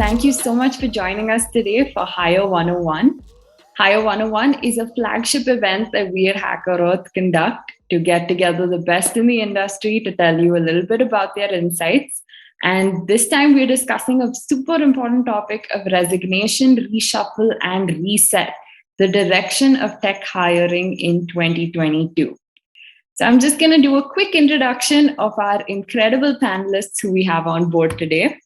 thank you so much for joining us today for Hire 101. Hire 101 is a flagship event that we at HackerEarth conduct to get together the best in the industry to tell you a little bit about their insights. And this time we're discussing a super important topic of resignation, reshuffle, and reset, the direction of tech hiring in 2022. So I'm just going to do a quick introduction of our incredible panelists who we have on board today.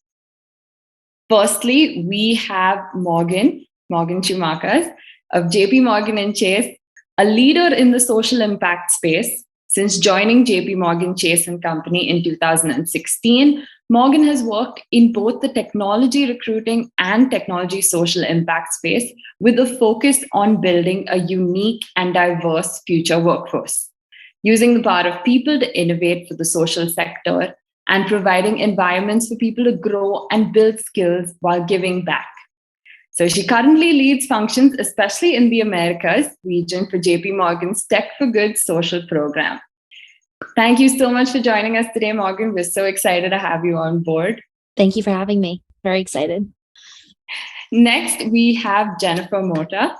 Firstly, we have Morgan Chumakas of JP Morgan & Chase, a leader in the social impact space. Since joining JP Morgan Chase & Company in 2016, Morgan has worked in both the technology recruiting and technology social impact space with a focus on building a unique and diverse future workforce, using the power of people to innovate for the social sector and providing environments for people to grow and build skills while giving back. So she currently leads functions, especially in the Americas region for JP Morgan's Tech for Good social program. Thank you so much for joining us today, Morgan. We're so excited to have you on board. Thank you for having me. Very excited. Next, we have Jennifer Mota.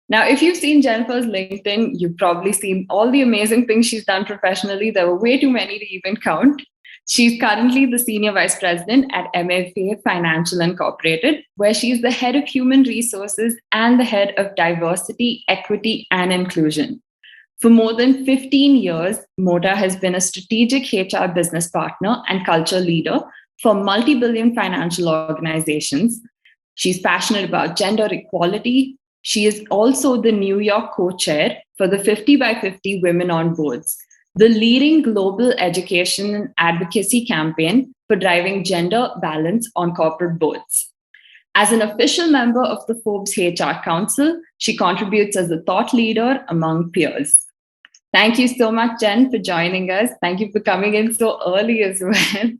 Now, if you've seen Jennifer's LinkedIn, you've probably seen all the amazing things she's done professionally. There were way too many to even count. She's currently the Senior Vice President at MFA Financial Incorporated, where she's the Head of Human Resources and the Head of Diversity, Equity, and Inclusion. For more than 15 years, Mota has been a strategic HR business partner and culture leader for multi-billion financial organizations. She's passionate about gender equality. She is also the New York co-chair for the 50 by 50 Women on Boards, the leading global education and advocacy campaign for driving gender balance on corporate boards. As an official member of the Forbes HR Council, she contributes as a thought leader among peers. Thank you so much, Jen, for joining us. Thank you for coming in so early as well.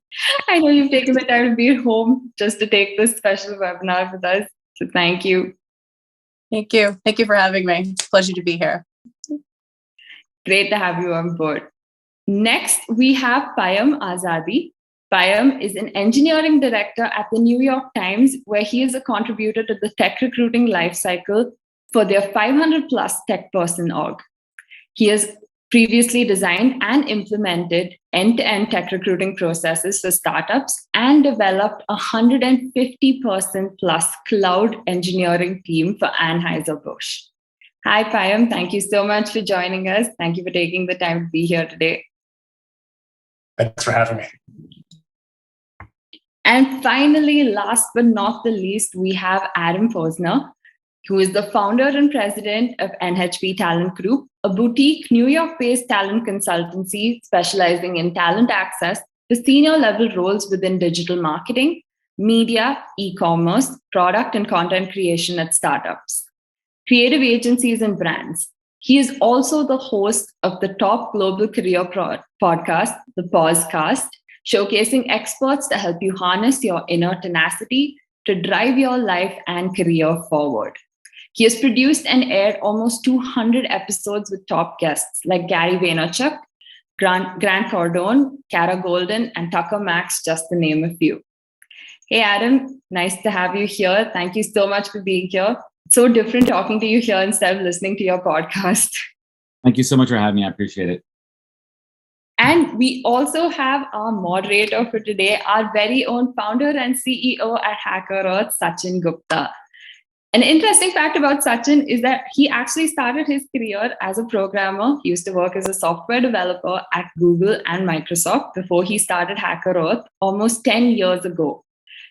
I know you've taken the time to be at home just to take this special webinar with us. So thank you. Thank you. Thank you for having me. It's a pleasure to be here. Great to have you on board. Next, we have Payam Azadi. Payam is an engineering director at the New York Times, where he is a contributor to the tech recruiting lifecycle for their 500 plus tech person org. He has previously designed and implemented end-to-end tech recruiting processes for startups and developed a 150-person plus cloud engineering team for Anheuser-Busch. Hi, Payam. Thank you so much for joining us. Thank you for taking the time to be here today. Thanks for having me. And finally, last but not the least, we have Adam Posner, who is the founder and president of NHP Talent Group, a boutique New York-based talent consultancy specializing in talent access to senior level roles within digital marketing, media, e-commerce, product and content creation at startups, creative agencies and brands. He is also the host of the top global career podcast, The Pausecast, showcasing experts to help you harness your inner tenacity to drive your life and career forward. He has produced and aired almost 200 episodes with top guests like Gary Vaynerchuk, Grant Cardone, Kara Golden, and Tucker Max, just to name a few. Hey, Adam, nice to have you here. Thank you so much for being here. It's so different talking to you here instead of listening to your podcast. Thank you so much for having me. I appreciate it. And we also have our moderator for today, our very own founder and CEO at HackerEarth, Sachin Gupta. An interesting fact about Sachin is that he actually started his career as a programmer. He used to work as a software developer at Google and Microsoft before he started HackerEarth almost 10 years ago,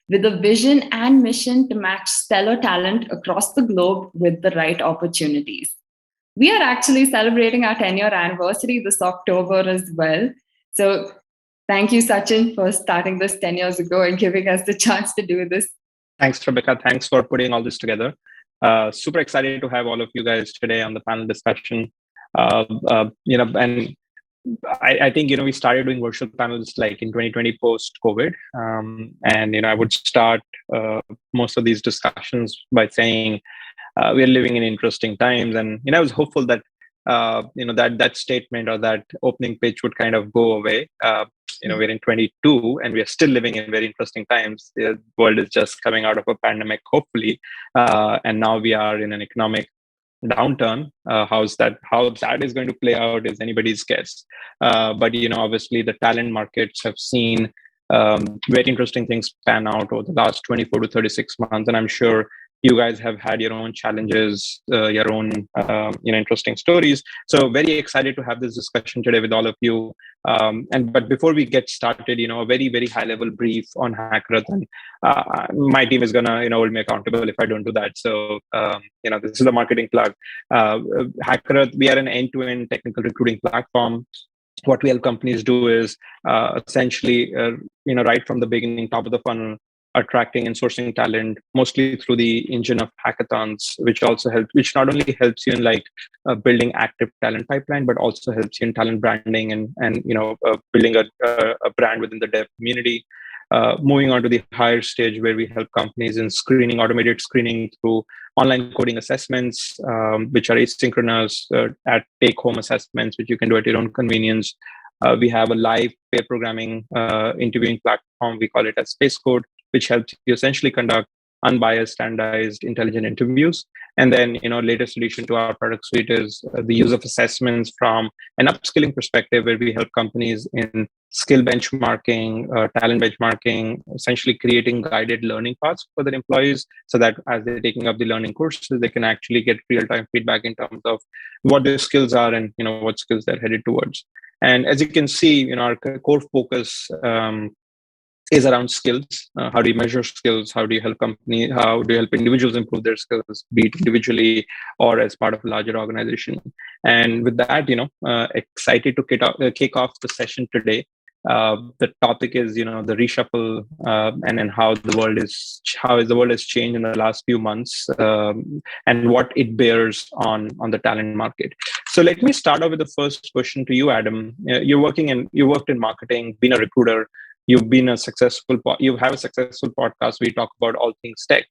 with a vision and mission to match stellar talent across the globe with the right opportunities. We are actually celebrating our 10-year anniversary this October as well. So thank you, Sachin, for starting this 10 years ago and giving us the chance to do this. Thanks, Rebecca. Thanks for putting all this together. Super excited to have all of you guys today on the panel discussion. And I think, we started doing virtual panels like in 2020 post-COVID. And I would start most of these discussions by saying we are living in interesting times. And, I was hopeful that, that statement or that opening pitch would kind of go away. we're in 22 and we are still living in very interesting times. The world is just coming out of a pandemic, hopefully, and now we are in an economic downturn. How that is going to play out is anybody's guess. But obviously the talent markets have seen very interesting things pan out over the last 24 to 36 months, and I'm sure you guys have had your own challenges, your own interesting stories. So very excited to have this discussion today with all of you. But before we get started, a very, very high level brief on HackerEarth, and my team is gonna hold me accountable if I don't do that. So this is the marketing plug. HackerEarth, we are an end-to-end technical recruiting platform. What we help companies do is essentially right from the beginning, top of the funnel, attracting and sourcing talent, mostly through the engine of hackathons, which not only helps you in building active talent pipeline, but also helps you in talent branding and building a brand within the dev community. Moving on to the higher stage, where we help companies in automated screening through online coding assessments, which are asynchronous, at take-home assessments, which you can do at your own convenience. We have a live pair programming interviewing platform. We call it as Space Code, which helps you essentially conduct unbiased, standardized, intelligent interviews. And then, latest addition to our product suite is the use of assessments from an upskilling perspective, where we help companies in skill benchmarking, talent benchmarking, essentially creating guided learning paths for their employees, so that as they're taking up the learning courses, they can actually get real-time feedback in terms of what their skills are and what skills they're headed towards. And as you can see, our core focus is around skills. How do you measure skills? How do you help individuals improve their skills, be it individually or as part of a larger organization? And with that, excited to kick off the session today. The topic is, the reshuffle, and then how the world has changed in the last few months, and what it bears on the talent market. So let me start off with the first question to you, Adam. You worked in marketing, been a recruiter. You have a successful podcast where you talk about all things tech.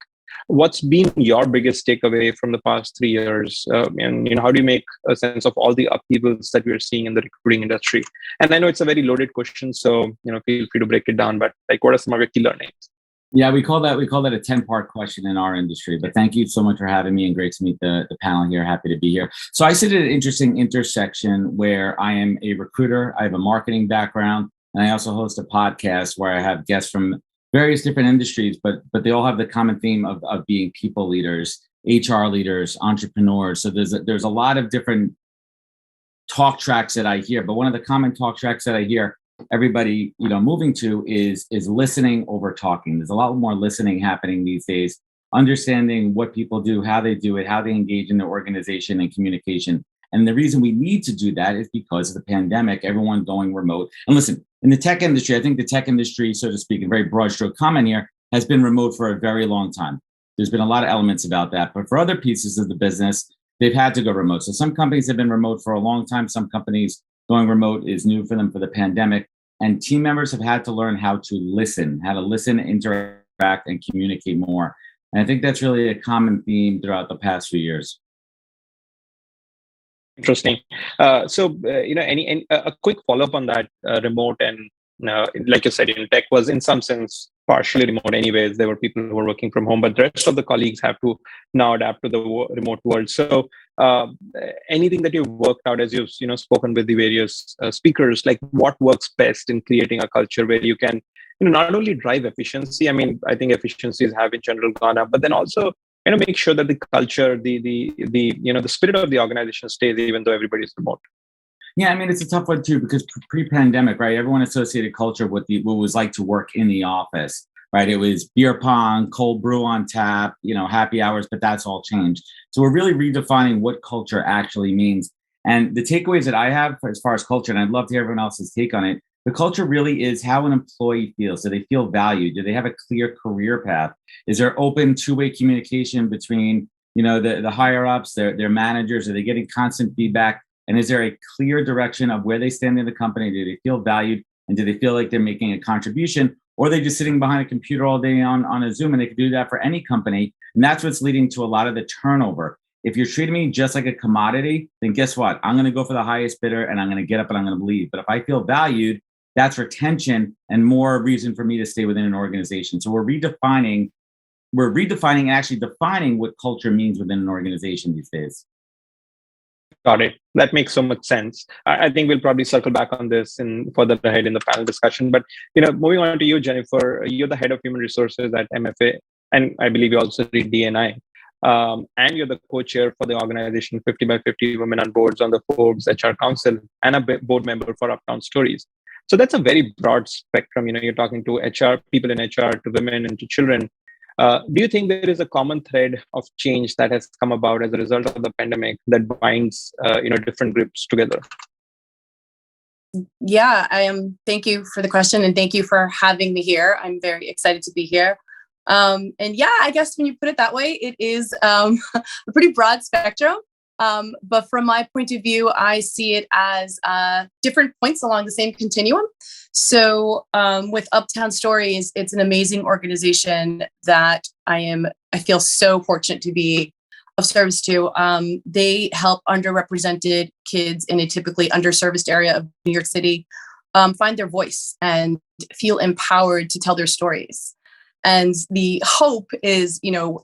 What's been your biggest takeaway from the past 3 years? And how do you make a sense of all the upheavals that we're seeing in the recruiting industry? And I know it's a very loaded question, so feel free to break it down. But what are some of your key learnings? Yeah, we call that a 10-part question in our industry. But thank you so much for having me, and great to meet the panel here. Happy to be here. So I sit at an interesting intersection where I am a recruiter. I have a marketing background. And I also host a podcast where I have guests from various different industries, but they all have the common theme of being people leaders, HR leaders, entrepreneurs. So there's a lot of different talk tracks that I hear. But one of the common talk tracks that I hear everybody moving to is listening over talking. There's a lot more listening happening these days, understanding what people do, how they do it, how they engage in their organization and communication. And the reason we need to do that is because of the pandemic, everyone going remote. And listen, in the tech industry, I think the tech industry, so to speak, in very broad stroke comment here, has been remote for a very long time. There's been a lot of elements about that. But for other pieces of the business, they've had to go remote. So some companies have been remote for a long time. Some companies going remote is new for them for the pandemic. And team members have had to learn how to listen, interact, and communicate more. And I think that's really a common theme throughout the past few years. Interesting. So, a quick follow-up on that remote, and like you said, tech was in some sense partially remote anyways. There were people who were working from home, but the rest of the colleagues have to now adapt to the remote world. So anything that you've worked out as you've spoken with the various speakers, like what works best in creating a culture where you can not only drive efficiency. I mean, I think efficiencies have in general gone up, but then also make sure that the culture, the spirit of the organization stays even though everybody's remote. Yeah, I mean, it's a tough one too, because pre-pandemic, right? Everyone associated culture with what it was like to work in the office, right? It was beer pong, cold brew on tap, happy hours, but that's all changed. So we're really redefining what culture actually means. And the takeaways that I have as far as culture, and I'd love to hear everyone else's take on it, the culture really is how an employee feels. Do they feel valued? Do they have a clear career path? Is there open two-way communication between, the higher ups, their managers? Are they getting constant feedback? And is there a clear direction of where they stand in the company? Do they feel valued? And do they feel like they're making a contribution? Or are they just sitting behind a computer all day on a Zoom? And they can do that for any company. And that's what's leading to a lot of the turnover. If you're treating me just like a commodity, then guess what? I'm going to go for the highest bidder and I'm going to get up and I'm going to leave. But if I feel valued, that's retention and more reason for me to stay within an organization. So we're redefining and actually defining what culture means within an organization these days. Got it. That makes so much sense. I think we'll probably circle back on this in further ahead in the panel discussion. But moving on to you, Jennifer, you're the head of human resources at MFA, and I believe you also read DNI. And you're the co-chair for the organization 50 by 50 Women on Boards on the Forbes HR Council, and a board member for Uptown Stories. So that's a very broad spectrum. You're talking to HR, people in HR, to women and to children. Do you think there is a common thread of change that has come about as a result of the pandemic that binds different groups together? Yeah, I am. Thank you for the question, and thank you for having me here. I'm very excited to be here. And yeah, I guess when you put it that way, it is a pretty broad spectrum. But from my point of view, I see it as different points along the same continuum. So with Uptown Stories, it's an amazing organization that I feel so fortunate to be of service to. They help underrepresented kids in a typically underserviced area of New York City find their voice and feel empowered to tell their stories. And the hope is,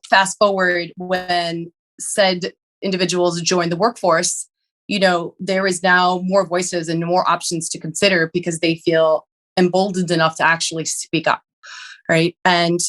fast forward when said individuals join the workforce, there is now more voices and more options to consider because they feel emboldened enough to actually speak up, right? And,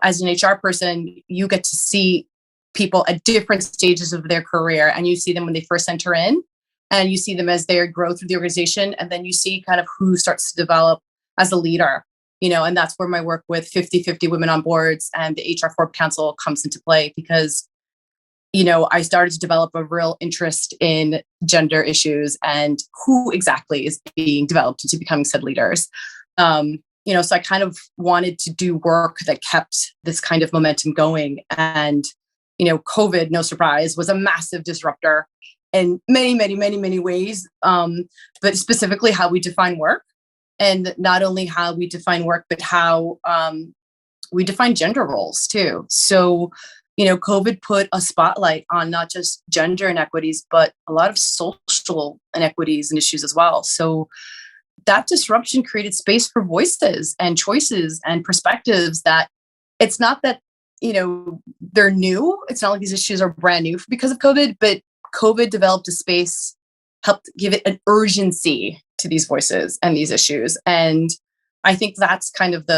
as an HR person, you get to see people at different stages of their career, and you see them when they first enter in, and you see them as they grow through the organization, and then you see kind of who starts to develop as a leader, and that's where my work with 50/50 Women on Boards and the HR Forbes Council comes into play, because I started to develop a real interest in gender issues and who exactly is being developed into becoming said leaders. So I kind of wanted to do work that kept this kind of momentum going. And, COVID, no surprise, was a massive disruptor in many, many, many, many ways, but specifically how we define work. And not only how we define work, but how we define gender roles too. So, COVID put a spotlight on not just gender inequities, but a lot of social inequities and issues as well. So that disruption created space for voices and choices and perspectives that it's not that, they're new. It's not like these issues are brand new because of COVID, but COVID developed a space, helped give it an urgency to these voices and these issues. And I think that's kind of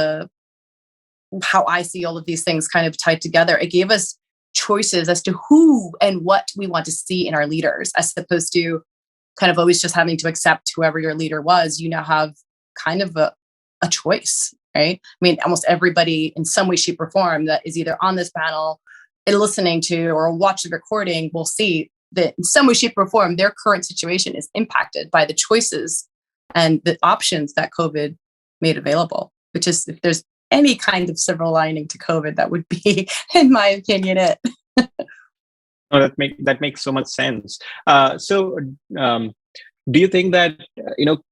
how I see all of these things kind of tied together. It gave us choices as to who and what we want to see in our leaders, as opposed to kind of always just having to accept whoever your leader was. You now have kind of a choice, right? I mean, almost everybody in some way, shape, or form that is either on this panel and listening to or watch the recording will see that in some way, shape, or form, their current situation is impacted by the choices and the options that COVID made available, which is, if there's any kind of silver lining to COVID, that would be, in my opinion, it. Oh, that makes so much sense. So, do you think that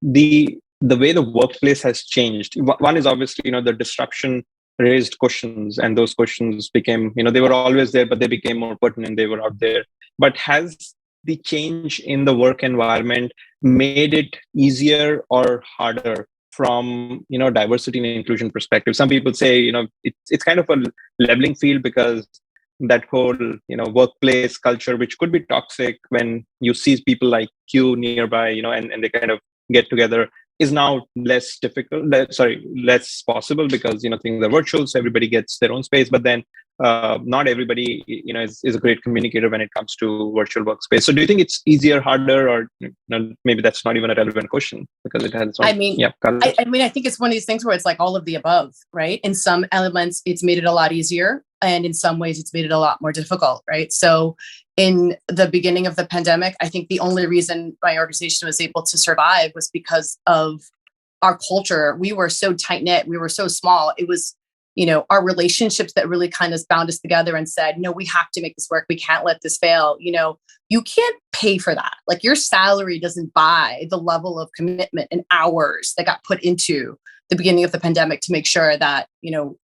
the way the workplace has changed? One is obviously the disruption raised questions, and those questions became they were always there, but they became more pertinent. They were out there. But has the change in the work environment made it easier or harder from diversity and inclusion perspective? Some people say it's kind of a leveling field, because that whole workplace culture, which could be toxic when you see people like you nearby, and they kind of get together, is now less possible, because things are virtual, so everybody gets their own space. But then not everybody is a great communicator when it comes to virtual workspace. So do you think it's easier, harder, or maybe that's not even a relevant question, because it has its own, I mean, I think it's one of these things where it's like all of the above, right? In some elements, it's made it a lot easier, and in some ways, it's made it a lot more difficult, right? So in the beginning of the pandemic, I think the only reason my organization was able to survive was because of our culture. We were so tight knit. We were so small. It was, our relationships that really kind of bound us together and said, no, we have to make this work. We can't let this fail. You can't pay for that. Like, your salary doesn't buy the level of commitment and hours that got put into the beginning of the pandemic to make sure that,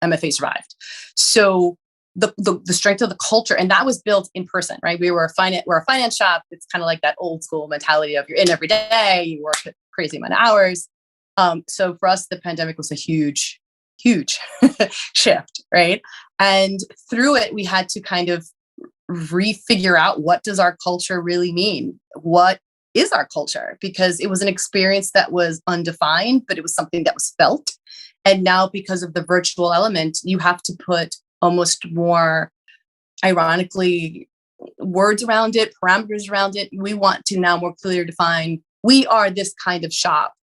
MFA survived. So the strength of the culture, and that was built in person, right? We're a finance shop. It's kind of like that old school mentality of you're in every day, you work a crazy amount of hours. So for us, the pandemic was a huge shift, right? And through it, we had to kind of refigure out, what does our culture really mean? What is our culture? Because it was an experience that was undefined, but it was something that was felt. And now, because of the virtual element, you have to put almost more, ironically, words around it, parameters around it. We want to now more clearly define, we are this kind of shop,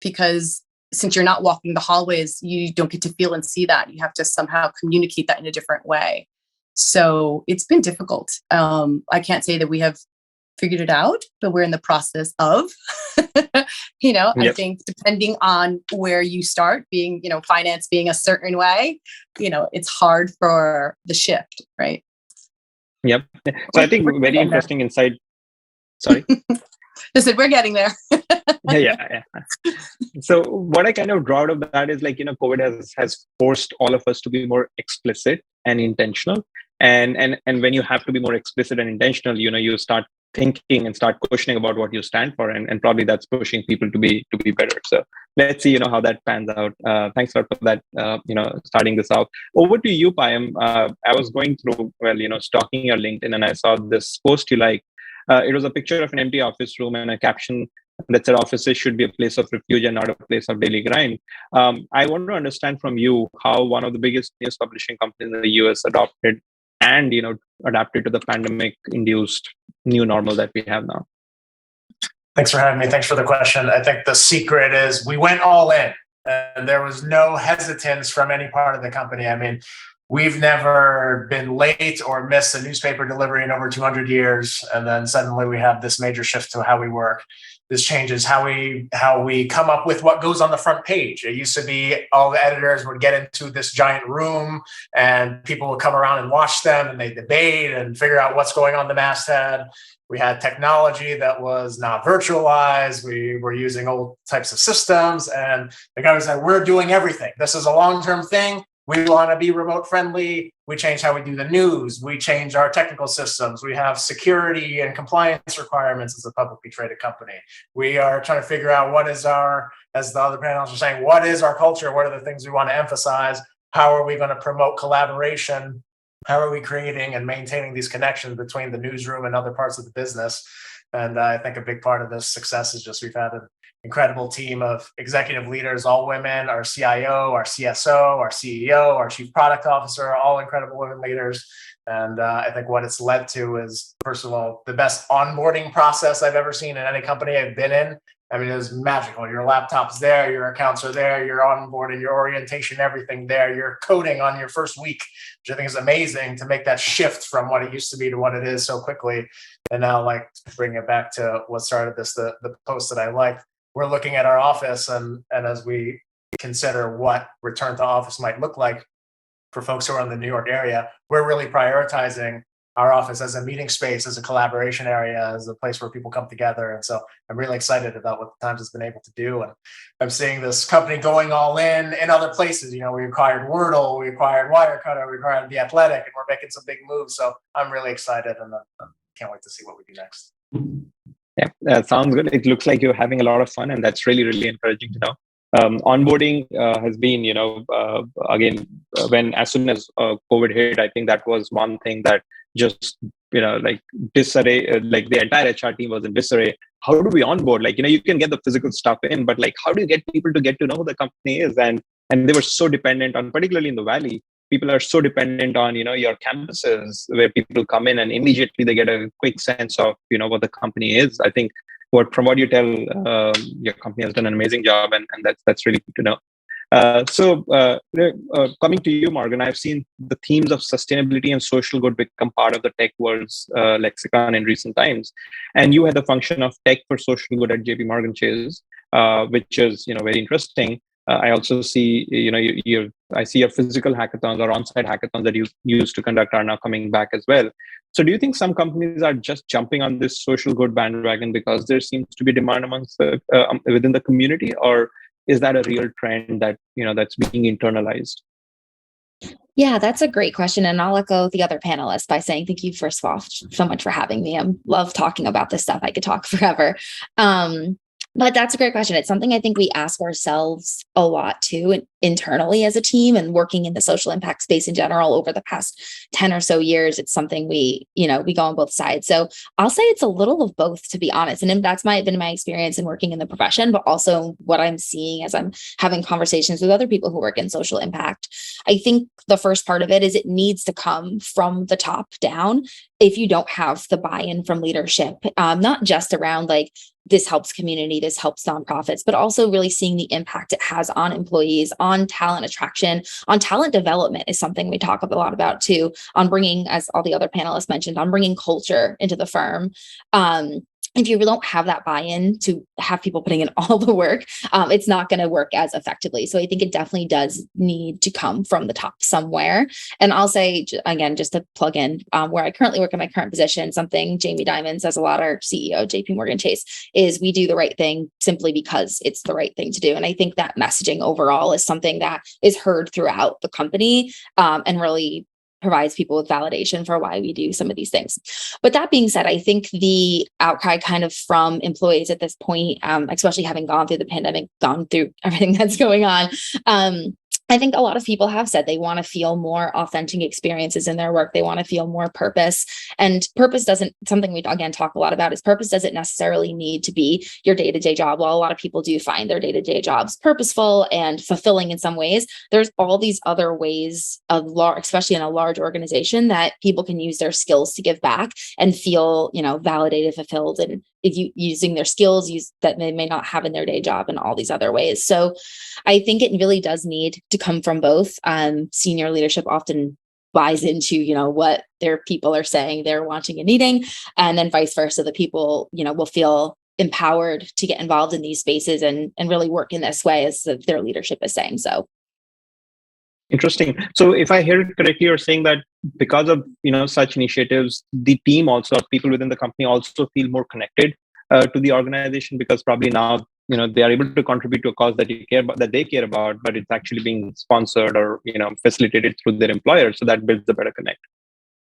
because since you're not walking the hallways, you don't get to feel and see that. You have to somehow communicate that in a different way. So it's been difficult. I can't say that we have figured it out, but we're in the process of, Yep. I think depending on where you start, being, finance being a certain way, it's hard for the shift, right? Yep. So I think very interesting insight. Sorry. I said, we're getting there. Yeah. So what I kind of draw out of that is COVID has forced all of us to be more explicit and intentional. And when you have to be more explicit and intentional, you start thinking and start questioning about what you stand for, and probably that's pushing people to be better. So let's see, how that pans out. Thanks a lot for that. Starting this out. Over to you, Payam. I was going through, stalking your LinkedIn, and I saw this post you like. It was a picture of an empty office room and a caption that said, "Offices should be a place of refuge and not a place of daily grind." I want to understand from you how one of the biggest news publishing companies in the US adopted and adapted to the pandemic-induced new normal that we have now. Thanks for having me. Thanks for the question. I think the secret is we went all in, and there was no hesitance from any part of the company. I mean, we've never been late or missed a newspaper delivery in over 200 years. And then suddenly we have this major shift to how we work. This changes how we come up with what goes on the front page. It used to be all the editors would get into this giant room and people would come around and watch them, and they debate and figure out what's going on the masthead. We had technology that was not virtualized. We were using old types of systems, and the guy was like, "We're doing everything. This is a long-term thing. We want to be remote friendly." We change how we do the news. We change our technical systems. We have security and compliance requirements as a publicly traded company. We are trying to figure out what is our, as the other panelists are saying, what is our culture? What are the things we want to emphasize? How are we going to promote collaboration? How are we creating and maintaining these connections between the newsroom and other parts of the business? And I think a big part of this success is just we've had an incredible team of executive leaders, all women, our CIO, our CSO, our CEO, our chief product officer, all incredible women leaders. And I think what it's led to is, first of all, the best onboarding process I've ever seen in any company I've been in. I mean, it was magical. Your laptop's there, your accounts are there, your onboarding, your orientation, everything there. You're coding on your first week, which I think is amazing to make that shift from what it used to be to what it is so quickly. And now, like, bring it back to what started this, the post that I liked. We're looking at our office, and as we consider what return to office might look like for folks who are in the New York area, we're really prioritizing our office as a meeting space, as a collaboration area, as a place where people come together. And so I'm really excited about what the Times has been able to do. And I'm seeing this company going all in other places. We acquired Wordle, we acquired Wirecutter, we acquired The Athletic, and we're making some big moves. So I'm really excited, and I can't wait to see what we do next. Yeah, that sounds good. It looks like you're having a lot of fun, and that's really, really encouraging to know. Onboarding has been, again, when as soon as COVID hit, I think that was one thing that just, like disarray, like the entire HR team was in disarray. How do we onboard? Like, you can get the physical stuff in, but like, how do you get people to get to know who the company is? And they were so dependent on, particularly in the Valley, people are so dependent on, your campuses where people come in and immediately they get a quick sense of, what the company is. I think from what you tell, your company has done an amazing job, and that's really good to know. So coming to you, Morgan, I've seen the themes of sustainability and social good become part of the tech world's lexicon in recent times. And you had the function of tech for social good at JP Morgan Chase, which is, very interesting. I also see, I see your physical hackathons or on-site hackathons that you used to conduct are now coming back as well. So do you think some companies are just jumping on this social good bandwagon because there seems to be demand amongst within the community, or is that a real trend that, that's being internalized? Yeah, that's a great question. And I'll echo the other panelists by saying thank you, first of all, so much for having me. I love talking about this stuff. I could talk forever. But that's a great question. It's something I think we ask ourselves a lot too, internally as a team and working in the social impact space in general over the past 10 or so years. It's something we go on both sides. So I'll say it's a little of both, to be honest. And that's been my experience in working in the profession, but also what I'm seeing as I'm having conversations with other people who work in social impact. I think the first part of it is it needs to come from the top down. If you don't have the buy-in from leadership, not just around like, this helps community, this helps nonprofits, but also really seeing the impact it has on employees, on talent attraction, on talent development is something we talk a lot about too, on bringing, as all the other panelists mentioned, on bringing culture into the firm. If you don't have that buy-in to have people putting in all the work, it's not going to work as effectively. So I think it definitely does need to come from the top somewhere. And I'll say, again, just to plug in where I currently work in my current position, something Jamie Dimon says a lot, our CEO, JP Morgan Chase, is we do the right thing simply because it's the right thing to do. And I think that messaging overall is something that is heard throughout the company and really provides people with validation for why we do some of these things. But that being said, I think the outcry kind of from employees at this point, especially having gone through the pandemic, gone through everything that's going on, I think a lot of people have said they want to feel more authentic experiences in their work. They want to feel more purpose. And purpose doesn't, something we again talk a lot about is purpose doesn't necessarily need to be your day-to-day job. While a lot of people do find their day-to-day jobs purposeful and fulfilling in some ways, there's all these other ways of especially in a large organization, that people can use their skills to give back and feel, validated, fulfilled, and if you using their skills that they may not have in their day job in all these other ways. So I think it really does need to come from both. Senior leadership often buys into, what their people are saying they're wanting and needing, and then vice versa. The people, will feel empowered to get involved in these spaces and really work in this way as their leadership is saying so. Interesting. So if I hear it correctly, you're saying that because of such initiatives, the team also, people within the company also feel more connected to the organization, because probably now they are able to contribute to a cause that they care about, but it's actually being sponsored or facilitated through their employer. So that builds a better connect.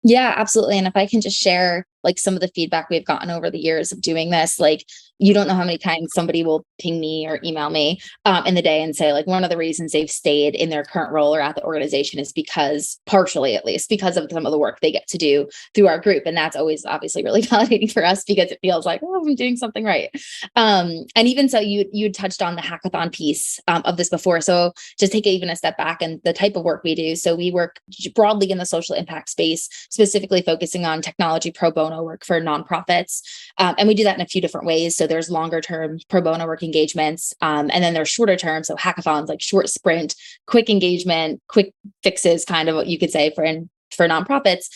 Yeah, absolutely. And if I can just share like some of the feedback we've gotten over the years of doing this, like you don't know how many times somebody will ping me or email me in the day and say like one of the reasons they've stayed in their current role or at the organization is because, partially at least, because of some of the work they get to do through our group. And that's always obviously really validating for us because it feels like, oh, I'm doing something right. And even so, you touched on the hackathon piece of this before. So just take it even a step back and the type of work we do. So we work broadly in the social impact space, specifically focusing on technology pro bono work for nonprofits. And we do that in a few different ways. So there's longer term pro bono work engagements. And then there's shorter term. So hackathons, like short sprint, quick engagement, quick fixes, kind of what you could say for nonprofits.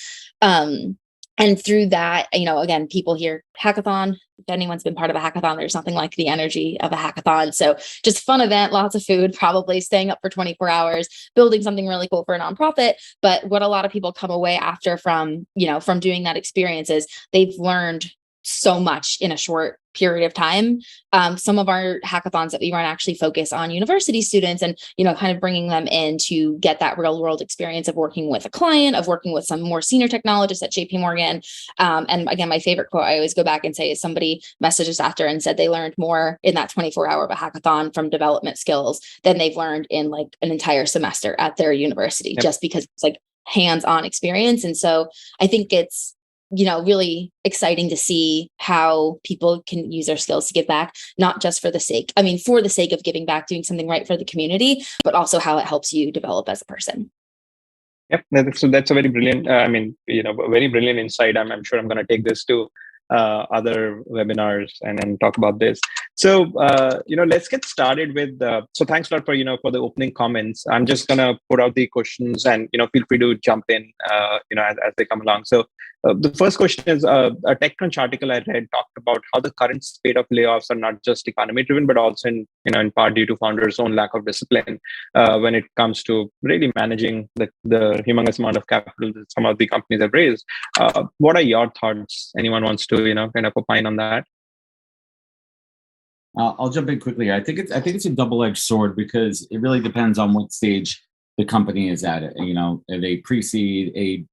And through that, again, people hear hackathon. If anyone's been part of a hackathon, there's nothing like the energy of a hackathon. So just fun event, lots of food, probably staying up for 24 hours, building something really cool for a nonprofit. But what a lot of people come away after from doing that experience is they've learned so much in a short period of time. Some of our hackathons that we run actually focus on university students and, kind of bringing them in to get that real world experience of working with a client, of working with some more senior technologists at JP Morgan. And again, my favorite quote I always go back and say is somebody messaged us after and said they learned more in that 24-hour of a hackathon from development skills than they've learned in like an entire semester at their university, Yep. Just because it's like hands-on experience. And so I think it's, really exciting to see how people can use their skills to give back, not just for the sake of giving back, doing something right for the community, but also how it helps you develop as a person. Yep. So that's a very brilliant, very brilliant insight. I'm sure I'm going to take this to other webinars and talk about this. So, let's get started with, so thanks a lot for the opening comments. I'm just going to put out the questions and, feel free to jump in, as they come along. So the first question is a TechCrunch article I read talked about how the current spate of layoffs are not just economy driven, but also in part due to founders' own lack of discipline when it comes to really managing the humongous amount of capital that some of the companies have raised. What are your thoughts? Anyone wants to, kind of opine on that? I'll jump in quickly. I think it's a double-edged sword because it really depends on what stage the company is at. Are they pre-seed,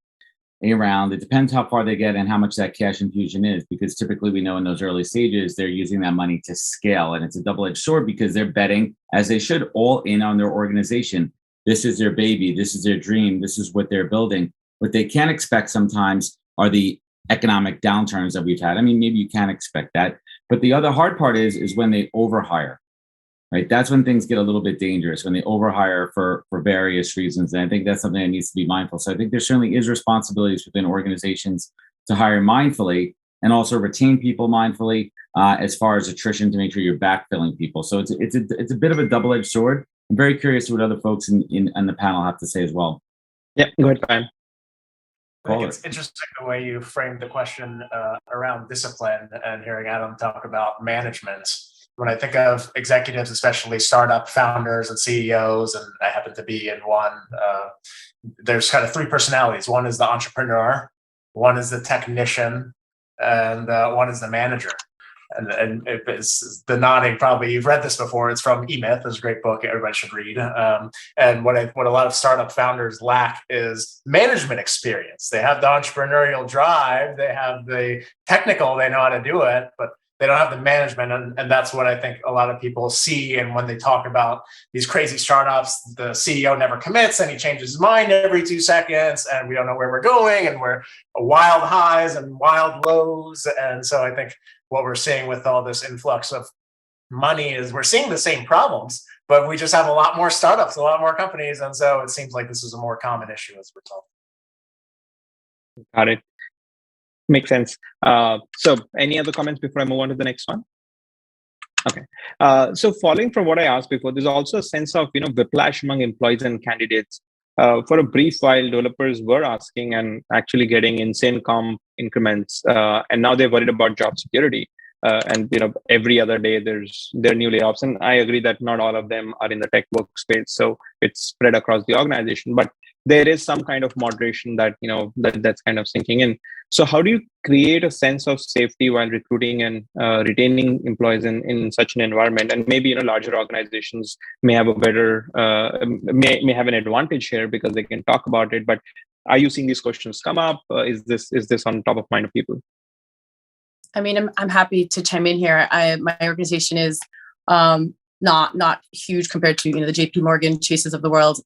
a round. It depends how far they get and how much that cash infusion is, because typically we know in those early stages, they're using that money to scale. And it's a double-edged sword because they're betting, as they should, all in on their organization. This is their baby. This is their dream. This is what they're building. What they can expect sometimes are the economic downturns that we've had. I mean, maybe you can expect that. But the other hard part is when they overhire, right? That's when things get a little bit dangerous, when they overhire for various reasons. And I think that's something that needs to be mindful. So I think there certainly is responsibilities within organizations to hire mindfully and also retain people mindfully, as far as attrition, to make sure you're backfilling people. So it's a bit of a double-edged sword. I'm very curious to what other folks in the panel have to say as well. Yeah, go ahead, Pam. I think it's interesting the way you framed the question around discipline and hearing Adam talk about management. When I think of executives, especially startup founders and CEOs, and I happen to be in one, there's kind of three personalities. One is the entrepreneur, one is the technician, and one is the manager. And it's the nodding, probably you've read this before. It's from E-Myth. It's a great book everybody should read. And what a lot of startup founders lack is management experience. They have the entrepreneurial drive, they have the technical, they know how to do it, but they don't have the management. And that's what I think a lot of people see. And when they talk about these crazy startups, the CEO never commits and he changes his mind every 2 seconds, and we don't know where we're going, and we're wild highs and wild lows. And so I think what we're seeing with all this influx of money is we're seeing the same problems, but we just have a lot more startups, a lot more companies. And so it seems like this is a more common issue as we're talking. Got it. Makes sense. So any other comments before I move on to the next one? Okay. So following from what I asked before, there's also a sense of, whiplash among employees and candidates. For a brief while, developers were asking and actually getting insane comp increments, and now they're worried about job security. And every other day there are new layoffs, and I agree that not all of them are in the tech workspace, so it's spread across the organization. But there is some kind of moderation that that's kind of sinking in. So how do you create a sense of safety while recruiting and retaining employees in such an environment? And maybe larger organizations may have a better may have an advantage here because they can talk about it. But are you seeing these questions come up? Is this on top of mind of people? I mean, I'm happy to chime in here. My organization is not huge compared to the JP Morgan Chases of the world.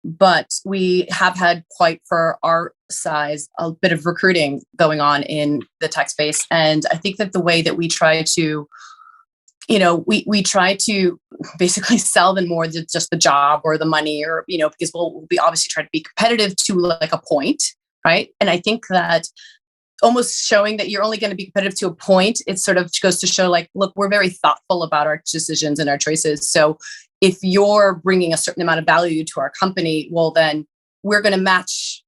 But we have had quite, for our size, a bit of recruiting going on in the tech space. And I think that the way that we try to, we try to basically sell them more than just the job or the money, or, because we'll be obviously try to be competitive to like a point, right? And I think that almost showing that you're only going to be competitive to a point, it sort of goes to show like, look, we're very thoughtful about our decisions and our choices. So if you're bringing a certain amount of value to our company, well, then we're going to match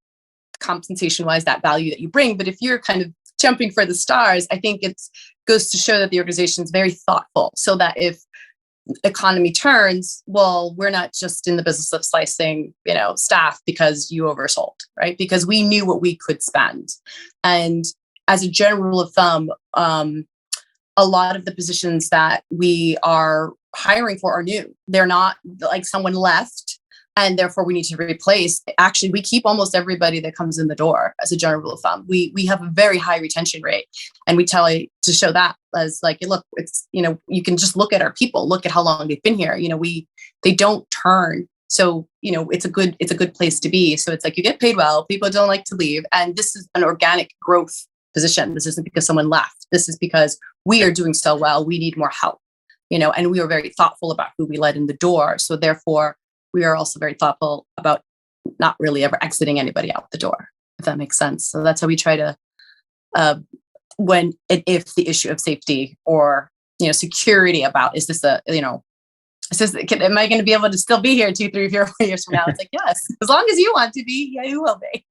compensation-wise that value that you bring. But if you're kind of jumping for the stars, I think it goes to show that the organization is very thoughtful, so that if economy turns, well, we're not just in the business of slicing, staff because you oversold, right? Because we knew what we could spend. And as a general rule of thumb, a lot of the positions that we are hiring for are new. They're not like someone left and therefore we need to replace. Actually, we keep almost everybody that comes in the door as a general rule of thumb. We have a very high retention rate, and we tell you to show that as like, look, it's, you can just look at our people, look at how long they've been here. They don't turn. So, it's a good place to be. So it's like, you get paid well, people don't like to leave. And this is an organic growth position. This isn't because someone left. This is because we are doing so well. We need more help. And we are very thoughtful about who we let in the door. So therefore, we are also very thoughtful about not really ever exiting anybody out the door, if that makes sense. So that's how we try to, if the issue of safety or, security about, is this am I going to be able to still be here 2, 3, 4 years from now? It's like, yes, as long as you want to be, yeah, you will be.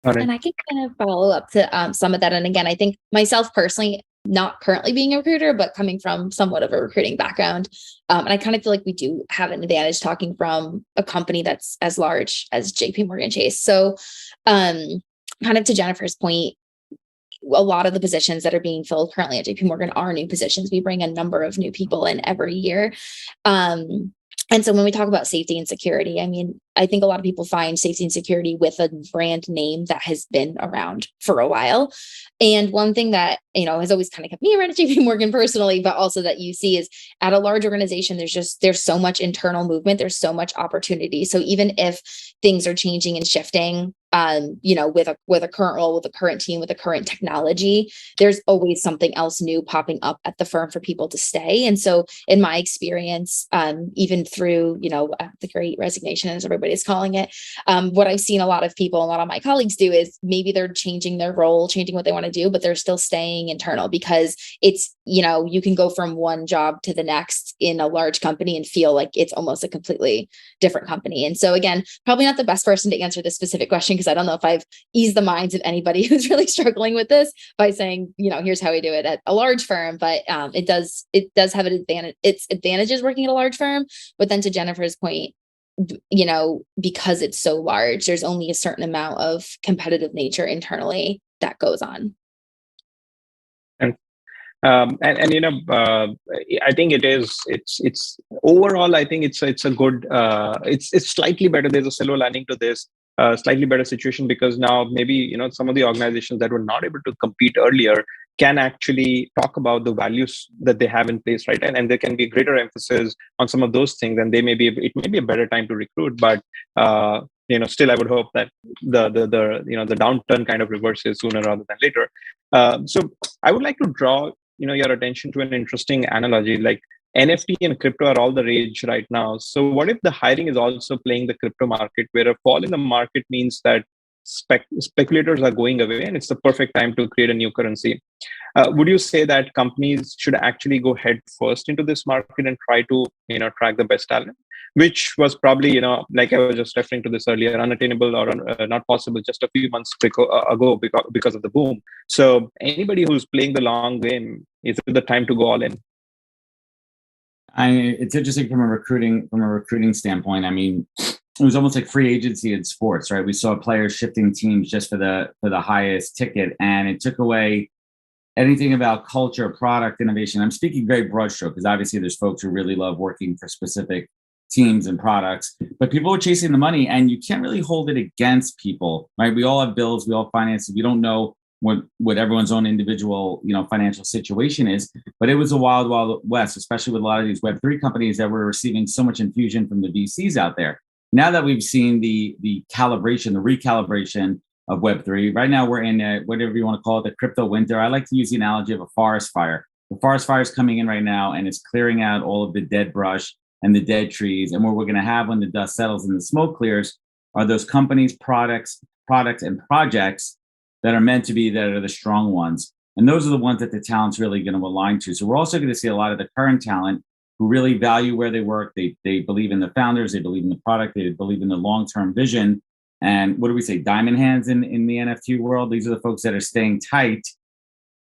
And I can kind of follow up to some of that. And again, I think myself personally, not currently being a recruiter, but coming from somewhat of a recruiting background. And I kind of feel like we do have an advantage talking from a company that's as large as JP Morgan Chase. So kind of to Jennifer's point, a lot of the positions that are being filled currently at JP Morgan are new positions. We bring a number of new people in every year. And so when we talk about safety and security, I mean, I think a lot of people find safety and security with a brand name that has been around for a while. And one thing that, has always kind of kept me around at JP Morgan personally, but also that you see is at a large organization, there's so much internal movement, there's so much opportunity. So even if things are changing and shifting, with a current role, with a current team, with a current technology, there's always something else new popping up at the firm for people to stay. And so in my experience, even through, the great resignation, as everybody's calling it, what I've seen a lot of people, a lot of my colleagues do is maybe they're changing their role, changing what they want to do, but they're still staying internal because it's, you can go from one job to the next in a large company and feel like it's almost a completely different company. And so again, probably not the best person to answer this specific question, because I don't know if I've eased the minds of anybody who's really struggling with this by saying, here's how we do it at a large firm. But it does have its advantages working at a large firm. But then to Jennifer's point, because it's so large, there's only a certain amount of competitive nature internally that goes on. I think it's overall, I think it's a good, it's slightly better. There's a silver lining to this, slightly better situation, because now maybe, some of the organizations that were not able to compete earlier can actually talk about the values that they have in place, right? And there can be greater emphasis on some of those things, and it may be a better time to recruit, but still I would hope that the downturn kind of reverses sooner rather than later. So I would like to draw your attention to an interesting analogy. Like NFT and crypto are all the rage right now. So what if the hiring is also playing the crypto market, where a fall in the market means that speculators are going away and it's the perfect time to create a new currency? Would you say that companies should actually go head first into this market and try to track the best talent, which was probably like I was just referring to this earlier, unattainable or not possible just a few months ago because of the boom? So anybody who's playing the long game, is it the time to go all in? It's interesting from a recruiting standpoint. I mean, it was almost like free agency in sports, right? We saw players shifting teams just for the highest ticket, and it took away anything about culture, product, innovation. I'm speaking very broad stroke, because obviously there's folks who really love working for specific teams and products, but people are chasing the money, and you can't really hold it against people, right? We all have bills, we all finances. We don't know what everyone's own individual, financial situation is, but it was a wild, wild west, especially with a lot of these Web3 companies that were receiving so much infusion from the VCs out there. Now that we've seen the recalibration of Web3, right now we're in whatever you want to call it, the crypto winter. I like to use the analogy of a forest fire. The forest fire is coming in right now, and it's clearing out all of the dead brush and the dead trees. And what we're going to have when the dust settles and the smoke clears are those companies, products, and projects that are meant to be, that are the strong ones. And those are the ones that the talent's really going to align to. So we're also going to see a lot of the current talent who really value where they work. They believe in the founders, they believe in the product, they believe in the long-term vision. And what do we say? Diamond hands in the NFT world. These are the folks that are staying tight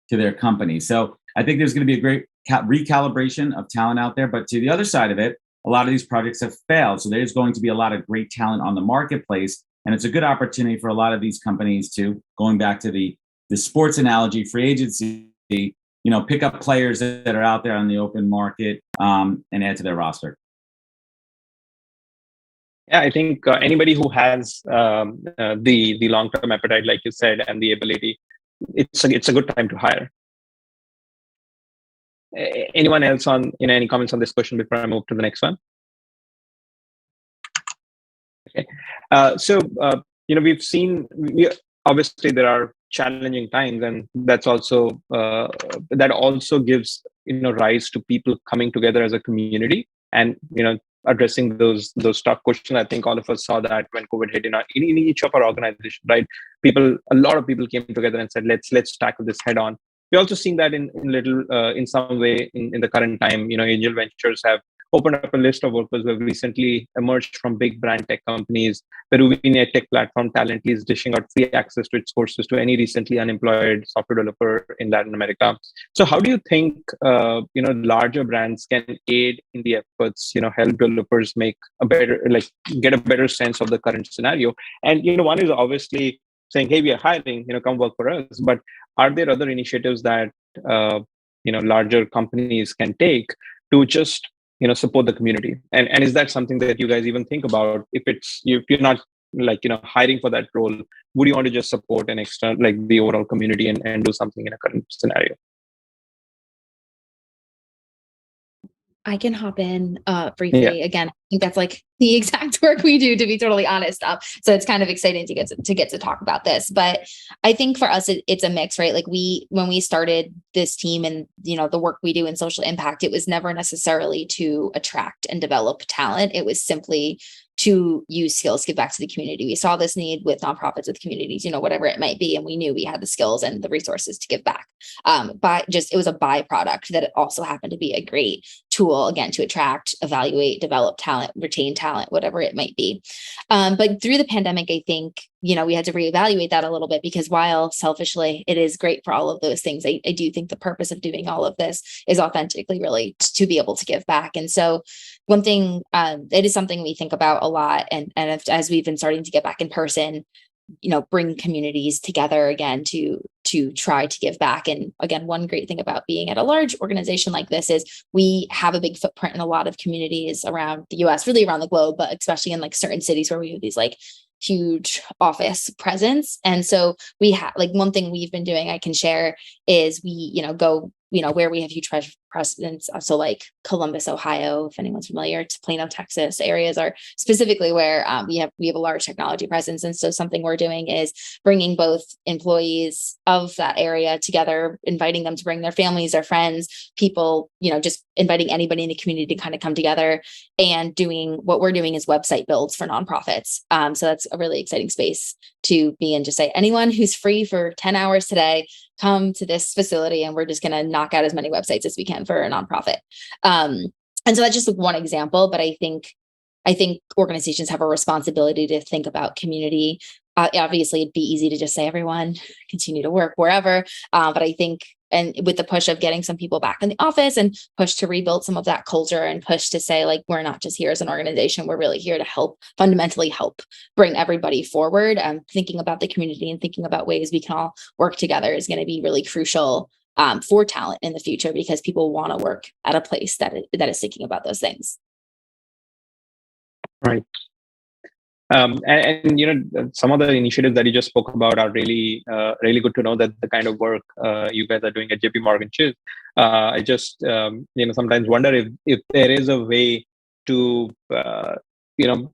to their company. So I think there's going to be a great recalibration of talent out there. But to the other side of it, a lot of these projects have failed. So there's going to be a lot of great talent on the marketplace. And it's a good opportunity for a lot of these companies to, going back to the sports analogy, free agency, pick up players that are out there on the open market and add to their roster. Yeah, I think anybody who has the long-term appetite, like you said, and the ability, it's a good time to hire. Anyone else on any comments on this question before I move to the next one? Okay, we've seen, obviously there are challenging times, and that's also that also gives rise to people coming together as a community and addressing those tough questions. I think all of us saw that when COVID hit in each of our organizations, right? A lot of people came together and said, let's tackle this head on. We're also seeing that in some way in the current time. Angel Ventures have opened up a list of workers who have recently emerged from big brand tech companies. Peruvian tech platform Talently is dishing out free access to its courses to any recently unemployed software developer in Latin America. So how do you think larger brands can aid in the efforts, help developers make a better, get a better sense of the current scenario? And one is obviously saying, hey, we are hiring, come work for us. But are there other initiatives that larger companies can take to just support the community? And is that something that you guys even think about? If you're not like hiring for that role, would you want to just support an extra like the overall community and do something in a current scenario? I can hop in briefly. Yeah. Again, I think that's like the exact work we do, to be totally honest. So it's kind of exciting to get to talk about this. But I think for us, it's a mix, right? Like when we started this team and, the work we do in social impact, it was never necessarily to attract and develop talent. It was simply to use skills, give back to the community. We saw this need with nonprofits, with communities, whatever it might be. And we knew we had the skills and the resources to give back. But it was a byproduct that it also happened to be a great tool, again, to attract, evaluate, develop talent, retain talent, whatever it might be. But through the pandemic, I think, we had to reevaluate that a little bit, because while selfishly it is great for all of those things, I do think the purpose of doing all of this is authentically really to be able to give back. And so one thing, it is something we think about a lot. And as we've been starting to get back in person, bring communities together again to try to give back. And again, one great thing about being at a large organization like this is we have a big footprint in a lot of communities around the US, really around the globe, but especially in like certain cities where we have these like huge office presence. And so we have like one thing we've been doing I can share is we, go, where we have huge presence. So like Columbus, Ohio, if anyone's familiar, to Plano, Texas, areas are specifically where we have a large technology presence. And so something we're doing is bringing both employees of that area together, inviting them to bring their families, their friends, people, just inviting anybody in the community to kind of come together, and what we're doing is website builds for nonprofits. So that's a really exciting space to be in. Just say anyone who's free for 10 hours today, come to this facility, and we're just going to knock out as many websites as we can for a nonprofit. And so that's just one example, but I think organizations have a responsibility to think about community. Obviously, it'd be easy to just say everyone continue to work wherever, but I think, and with the push of getting some people back in the office and push to rebuild some of that culture and push to say, like, we're not just here as an organization, we're really here to fundamentally help bring everybody forward. Thinking about the community and thinking about ways we can all work together is going to be really crucial for talent in the future, because people want to work at a place that is thinking about those things. Right. And some of the initiatives that you just spoke about are really, really good to know, that the kind of work you guys are doing at JP Morgan Chase. I just, sometimes wonder if there is a way to,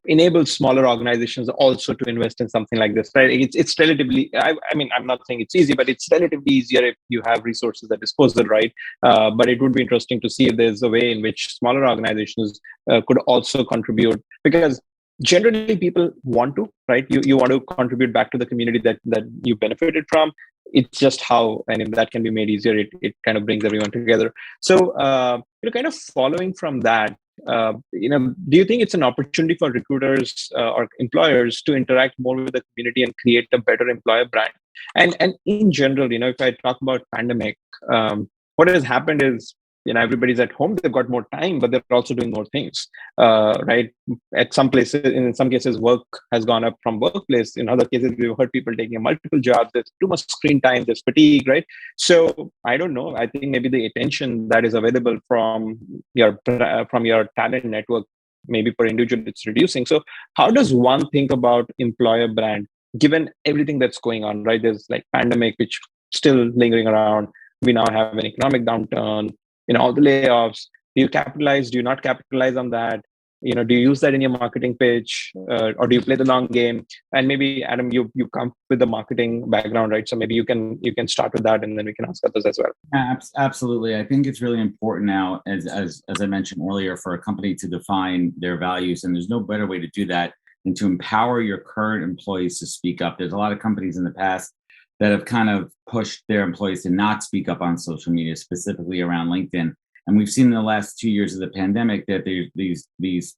enable smaller organizations also to invest in something like this, right? It's relatively, I mean, I'm not saying it's easy, but it's relatively easier if you have resources at disposal, right? But it would be interesting to see if there's a way in which smaller organizations could also contribute, because generally people want to, right? You want to contribute back to the community that you benefited from. It's just how, and if that can be made easier, it kind of brings everyone together. So, kind of following from that, do you think it's an opportunity for recruiters or employers to interact more with the community and create a better employer brand? And in general, if I talk about pandemic, what has happened is, everybody's at home, they've got more time, but they're also doing more things, right? At some places, in some cases, work has gone up from workplace. In other cases, we've heard people taking multiple jobs. There's too much screen time, there's fatigue, right? So I don't know. I think maybe the attention that is available from your talent network, maybe per individual, it's reducing. So how does one think about employer brand, given everything that's going on, right? There's like pandemic, which still lingering around. We now have an economic downturn, all the layoffs. Do you capitalize? Do you not capitalize on that? Do you use that in your marketing pitch, or do you play the long game? And maybe Adam, you come with the marketing background, right? So maybe you can start with that, and then we can ask others as well. Absolutely, I think it's really important now, as I mentioned earlier, for a company to define their values, and there's no better way to do that than to empower your current employees to speak up. There's a lot of companies in the past that have kind of pushed their employees to not speak up on social media, specifically around LinkedIn. And we've seen in the last 2 years of the pandemic that there's these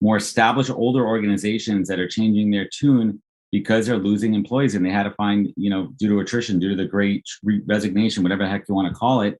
more established, older organizations that are changing their tune because they're losing employees, and they had to find, due to attrition, due to the great resignation, whatever the heck you want to call it.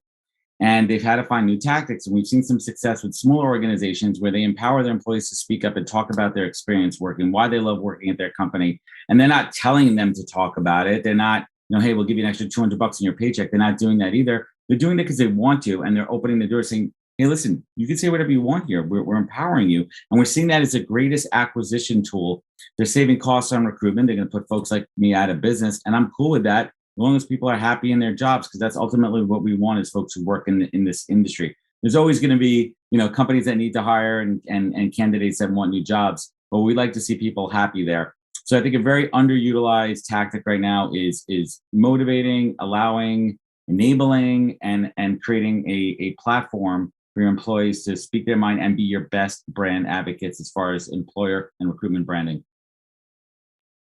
And they've had to find new tactics. And we've seen some success with smaller organizations where they empower their employees to speak up and talk about their experience working, why they love working at their company. And they're not telling them to talk about it. They're not, hey, we'll give you an extra $200 in your paycheck. They're not doing that either. They're doing it because they want to, and they're opening the door saying, hey, listen, you can say whatever you want here. We're empowering you. And we're seeing that as the greatest acquisition tool. They're saving costs on recruitment. They're going to put folks like me out of business. And I'm cool with that as long as people are happy in their jobs, because that's ultimately what we want is folks who work in this industry. There's always going to be, companies that need to hire and candidates that want new jobs, but we like to see people happy there. So I think a very underutilized tactic right now is motivating, allowing, enabling, and creating a platform for your employees to speak their mind and be your best brand advocates as far as employer and recruitment branding.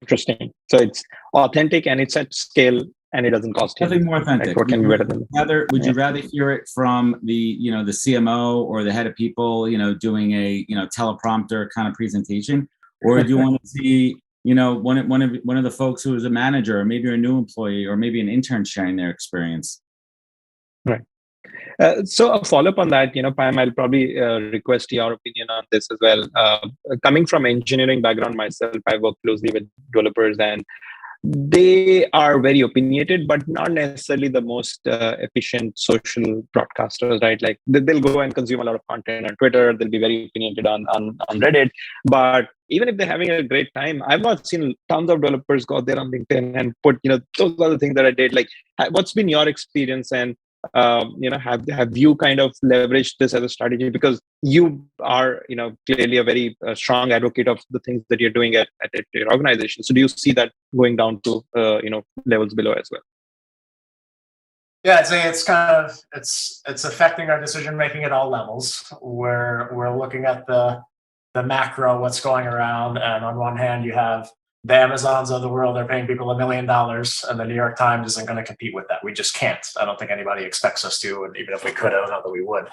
Interesting. So it's authentic and it's at scale and it doesn't cost you. Nothing more authentic. Like, what can be better than that? Would you rather hear it from the CMO or the head of people, doing a teleprompter kind of presentation, or do you want to see one of the folks who is a manager, or maybe a new employee, or maybe an intern sharing their experience? Right. So a follow-up on that, Pam, I'll probably request your opinion on this as well. Coming from engineering background myself, I work closely with developers, and they are very opinionated, but not necessarily the most efficient social broadcasters, right? Like they'll go and consume a lot of content on Twitter. They'll be very opinionated on Reddit. But even if they're having a great time, I've not seen tons of developers go out there on LinkedIn and put, those are the things that I did. Like, what's been your experience? And have you kind of leveraged this as a strategy, because you are clearly a very strong advocate of the things that you're doing at your organization? So do you see that going down to levels below as well? Yeah, I'd say it's kind of it's affecting our decision making at all levels. We're looking at the macro, what's going around, and on one hand you have the Amazons of the world are paying people $1 million, and the New York Times isn't going to compete with that. We just can't. I don't think anybody expects us to, and even if we could, I don't know that we would.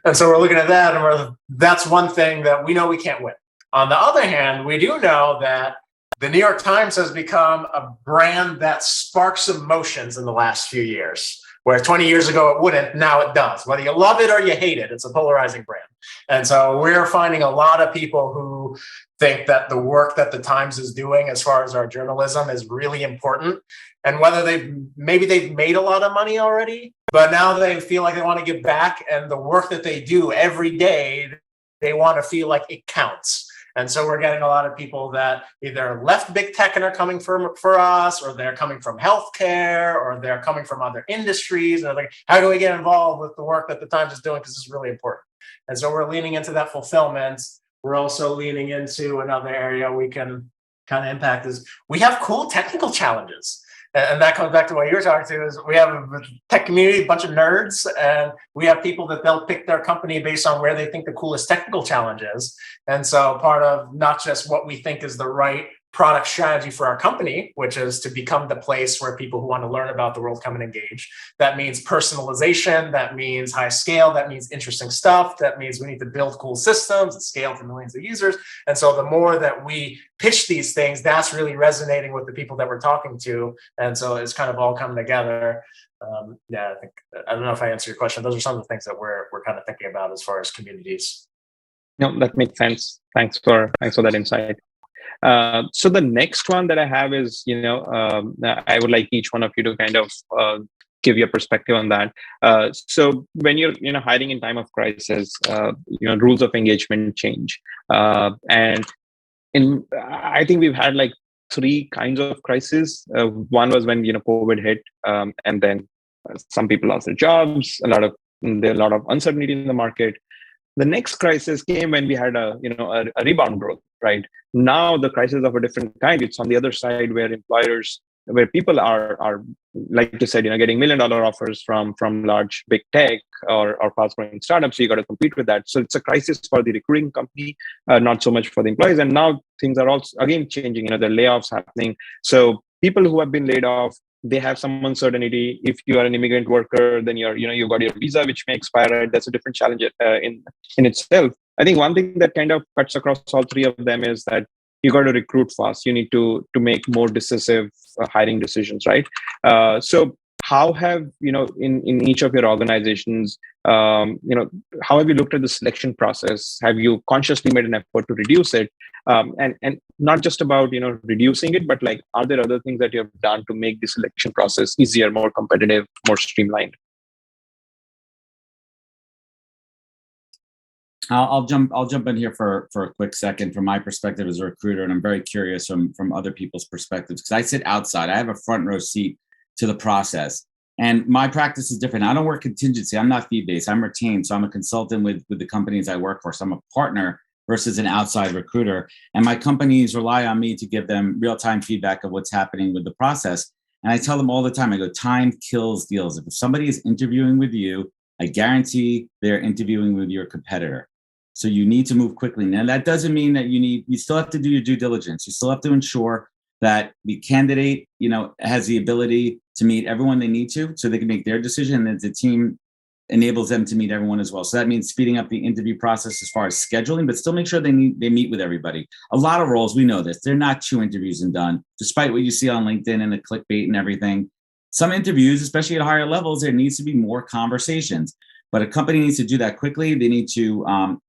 And so we're looking at that, and that's one thing that we know we can't win. On the other hand, we do know that the New York Times has become a brand that sparks emotions in the last few years. Where 20 years ago it wouldn't, now it does. Whether you love it or you hate it, it's a polarizing brand. And so we're finding a lot of people who think that the work that the Times is doing as far as our journalism is really important. And whether they've made a lot of money already, but now they feel like they want to give back, and the work that they do every day, they want to feel like it counts. And so we're getting a lot of people that either left big tech and are coming for us, or they're coming from healthcare, or they're coming from other industries. And they're like, how do we get involved with the work that the Times is doing? Because it's really important. And so we're leaning into that fulfillment. We're also leaning into another area we can kind of impact is we have cool technical challenges. And that comes back to what you're talking to, is we have a tech community, a bunch of nerds, and we have people that they'll pick their company based on where they think the coolest technical challenge is. And so part of not just what we think is the right product strategy for our company, which is to become the place where people who want to learn about the world come and engage. That means personalization, that means high scale, that means interesting stuff, that means we need to build cool systems and scale to millions of users. And so the more that we pitch these things, that's really resonating with the people that we're talking to. And so it's kind of all coming together. I don't know if I answered your question. Those are some of the things that we're kind of thinking about as far as communities. No, that makes sense. Thanks for that insight. So the next one that I have is, I would like each one of you to kind of give your perspective on that. So when you're, hiring in time of crisis, rules of engagement change. And I think we've had like 3 kinds of crises. One was when, COVID hit, and then some people lost their jobs, there a lot of uncertainty in the market. The next crisis came when we had a rebound growth, right? Now the crisis of a different kind. It's on the other side where people are like you said, getting $1 million offers from large big tech or fast-growing startups. So you got to compete with that. So it's a crisis for the recruiting company, not so much for the employees. And now things are also again changing. There are layoffs happening. So people who have been laid off, they have some uncertainty. If you are an immigrant worker, then you've got your visa, which may expire. Right? That's a different challenge in itself. I think one thing that kind of cuts across all 3 of them is that you got to recruit fast. You need to make more decisive hiring decisions, right? So how have in each of your organizations, how have you looked at the selection process? Have you consciously made an effort to reduce it? And not just about reducing it, but like, are there other things that you have done to make the selection process easier, more competitive, more streamlined? I'll jump in here for a quick second from my perspective as a recruiter, and I'm very curious from other people's perspectives because I sit outside. I have a front row seat to the process, and my practice is different. I don't work contingency. I'm not fee based. I'm retained, so I'm a consultant with the companies I work for. So I'm a partner versus an outside recruiter, and my companies rely on me to give them real time feedback of what's happening with the process. And I tell them all the time. I go, time kills deals. If somebody is interviewing with you, I guarantee they're interviewing with your competitor. So you need to move quickly. Now that doesn't mean that you still have to do your due diligence. You still have to ensure that the candidate, has the ability to meet everyone they need to, so they can make their decision, and the team enables them to meet everyone as well. So that means speeding up the interview process as far as scheduling, but still make sure they meet with everybody. A lot of roles, we know this, they're not 2 interviews and done, despite what you see on LinkedIn and the clickbait and everything. Some interviews, especially at higher levels, there needs to be more conversations. But a company needs to do that quickly. They need to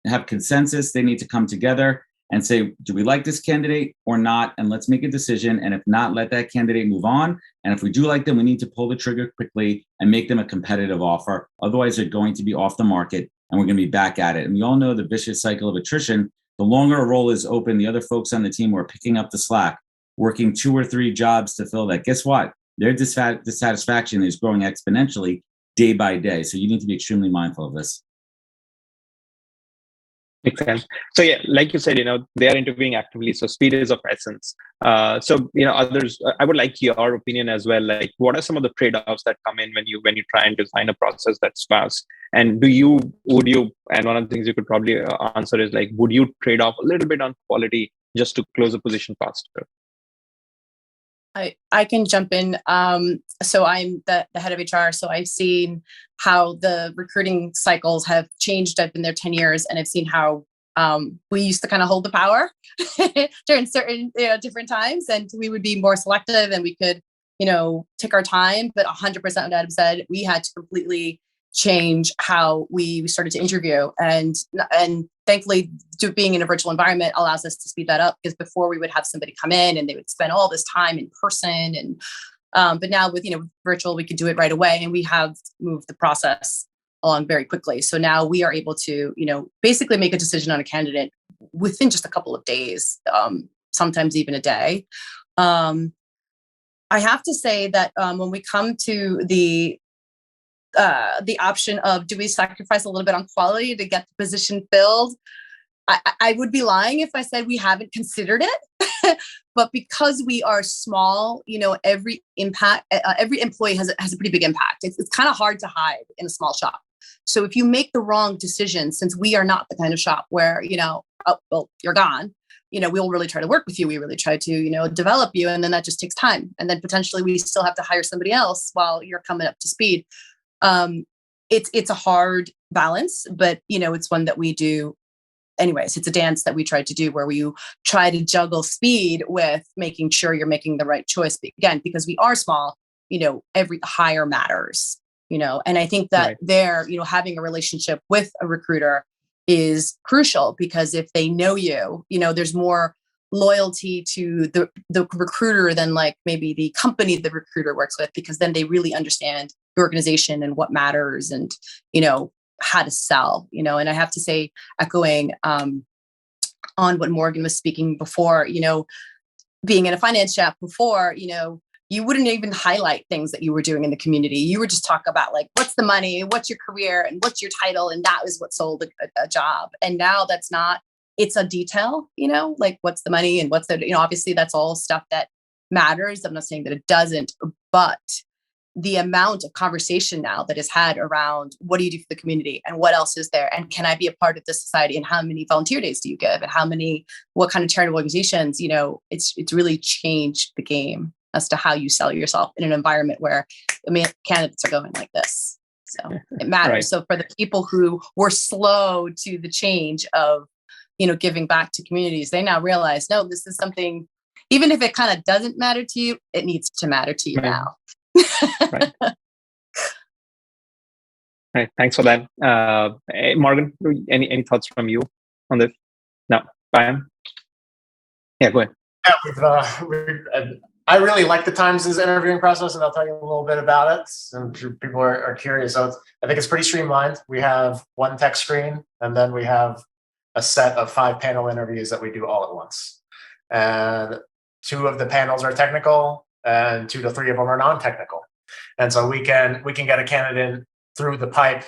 have consensus. They need to come together and say, do we like this candidate or not? And let's make a decision. And if not, let that candidate move on. And if we do like them, we need to pull the trigger quickly and make them a competitive offer. Otherwise, they're going to be off the market and we're going to be back at it. And we all know the vicious cycle of attrition. The longer a role is open, the other folks on the team who are picking up the slack, working 2 or 3 jobs to fill that. Guess what? Their dissatisfaction is growing exponentially day by day. So you need to be extremely mindful of this. Makes sense. So yeah, like you said, they are interviewing actively. So speed is of essence. So others, I would like your opinion as well. Like, what are some of the trade-offs that come in when you try and design a process that's fast? And would you? And one of the things you could probably answer is like, would you trade off a little bit on quality just to close a position faster? I can jump in. So I'm the head of HR. So I've seen how the recruiting cycles have changed. I've been there 10 years and I've seen how we used to kind of hold the power during certain different times, and we would be more selective and we could, take our time. But 100% what Adam said, we had to completely change how we started to interview, and thankfully being in a virtual environment allows us to speed that up, because before we would have somebody come in and they would spend all this time in person, and but now with virtual, we could do it right away, and we have moved the process along very quickly. So now we are able to basically make a decision on a candidate within just a couple of days, sometimes even a day. I have to say that when we come to the option of, do we sacrifice a little bit on quality to get the position filled? I would be lying if I said we haven't considered it, but because we are small, every employee has a pretty big impact. It's kind of hard to hide in a small shop. So if you make the wrong decision, since we are not the kind of shop where, oh, well, you're gone, we'll really try to work with you. We really try to, develop you. And then that just takes time. And then potentially we still have to hire somebody else while you're coming up to speed. It's a hard balance, but it's one that we do anyways. It's a dance that we try to do where you try to juggle speed with making sure you're making the right choice. But again, because we are small, every hire matters, and I think that right. Having a relationship with a recruiter is crucial, because if they know there's more loyalty to the recruiter than like maybe the company the recruiter works with, because then they really understand the organization and what matters, and how to sell, and I have to say, echoing on what Morgan was speaking before, being in a finance shop before, you wouldn't even highlight things that you were doing in the community. You would just talk about like, what's the money, what's your career, and what's your title, and that was what sold a job. And now that's not. It's a detail, like what's the money and what's the, obviously that's all stuff that matters. I'm not saying that it doesn't, but the amount of conversation now that is had around what do you do for the community and what else is there? And can I be a part of this society? And how many volunteer days do you give? And what kind of charitable organizations, it's really changed the game as to how you sell yourself in an environment where candidates are going like this. So it matters. Right. So for the people who were slow to the change of, giving back to communities, they now realize, no, this is something, even if it kind of doesn't matter to you, it needs to matter to you now. Right. Right. Thanks for that. Morgan, any thoughts from you on this? No, Brian? Yeah, go ahead. Yeah, I really like the Times' interviewing process, and I'll tell you a little bit about it. I'm sure people are curious. So I think it's pretty streamlined. We have one tech screen, and then we have a set of 5 panel interviews that we do all at once. And 2 of the panels are technical, and 2 to 3 of them are non-technical. And so we can get a candidate through the pipe,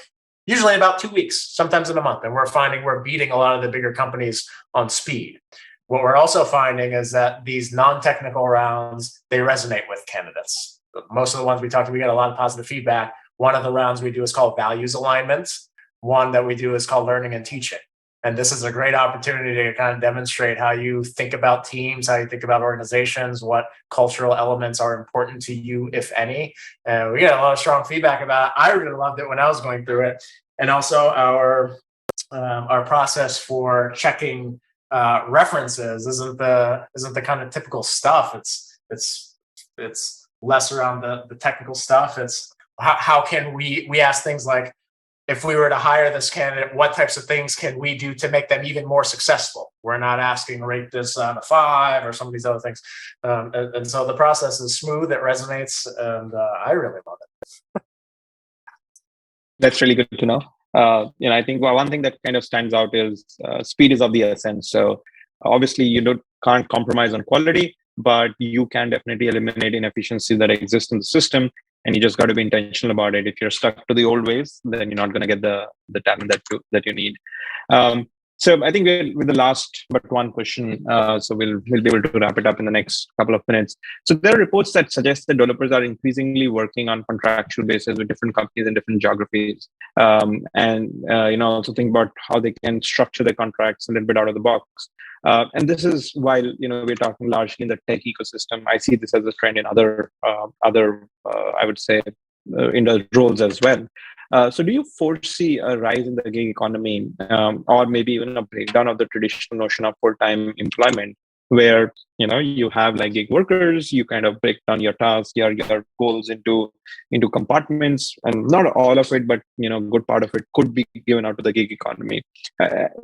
usually in about 2 weeks, sometimes in a month. And we're finding we're beating a lot of the bigger companies on speed. What we're also finding is that these non-technical rounds, they resonate with candidates. Most of the ones we talk to, we get a lot of positive feedback. One of the rounds we do is called values alignment. One that we do is called learning and teaching. And this is a great opportunity to kind of demonstrate how you think about teams, how you think about organizations, what cultural elements are important to you, if any. And we get a lot of strong feedback about it. I really loved it when I was going through it. And also our process for checking references isn't the kind of typical stuff. It's less around the technical stuff. It's how can we ask things like, if we were to hire this candidate, what types of things can we do to make them even more successful? We're not asking rate this out of 5 or some of these other things. And so the process is smooth, it resonates, and I really love it. That's really good to know. I think one thing that kind of stands out is speed is of the essence. So obviously you can't compromise on quality, but you can definitely eliminate inefficiencies that exist in the system. And you just got to be intentional about it. If you're stuck to the old ways, then you're not going to get the talent that you need. So I think we're with the last but one question. So we'll be able to wrap it up in the next couple of minutes. So there are reports that suggest that developers are increasingly working on contractual basis with different companies in different geographies, and also think about how they can structure their contracts a little bit out of the box. And this is while we're talking largely in the tech ecosystem. I see this as a trend in other I would say in the roles as well. So do you foresee a rise in the gig economy, or maybe even a breakdown of the traditional notion of full-time employment, where you have like gig workers, you kind of break down your tasks, your goals into compartments, and not all of it, but good part of it could be given out to the gig economy.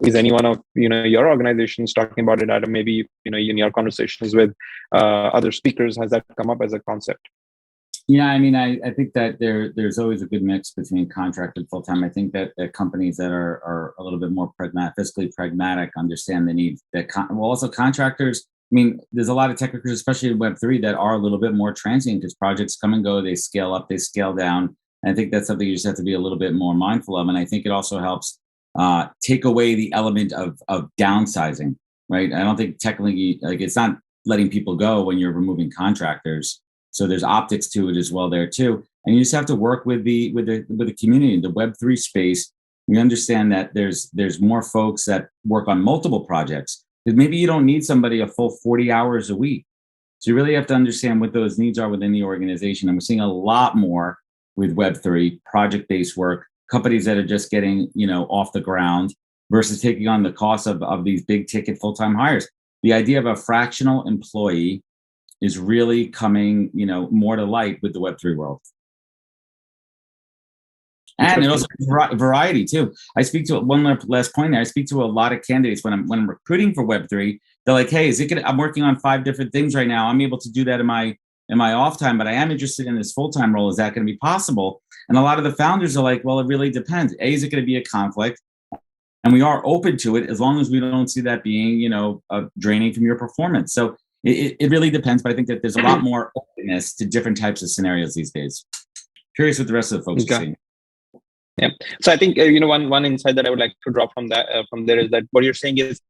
Is any one of your organizations talking about it? Or maybe in your conversations with other speakers, has that come up as a concept? Yeah, I mean, I think that there's always a good mix between contract and full-time. I think that companies that are a little bit more fiscally pragmatic understand the need that, also contractors. I mean, there's a lot of tech workers, especially in Web3, that are a little bit more transient because projects come and go, they scale up, they scale down. And I think that's something you just have to be a little bit more mindful of. And I think it also helps take away the element of downsizing, right? I don't think technically, like, it's not letting people go when you're removing contractors. So there's optics to it as well there too. And you just have to work with the community, the Web3 space. We understand that there's more folks that work on multiple projects. Because maybe you don't need somebody a full 40 hours a week. So you really have to understand what those needs are within the organization. And we're seeing a lot more with Web3, project-based work, companies that are just getting off the ground versus taking on the cost of these big ticket full-time hires. The idea of a fractional employee is really coming, more to light with the Web3 world. And it also variety too. I speak to one last point there. I speak to a lot of candidates when I'm recruiting for Web3. They're like, "Hey, I'm working on 5 different things right now. I'm able to do that in my off time, but I am interested in this full-time role. Is that going to be possible?" And a lot of the founders are like, "Well, it really depends. Is it going to be a conflict? And we are open to it as long as we don't see that being, draining from your performance." So it really depends, but I think that there's a lot more openness to different types of scenarios these days. Curious what the rest of the folks are seeing. Yeah. So I think one insight that I would like to draw from there is that what you're saying is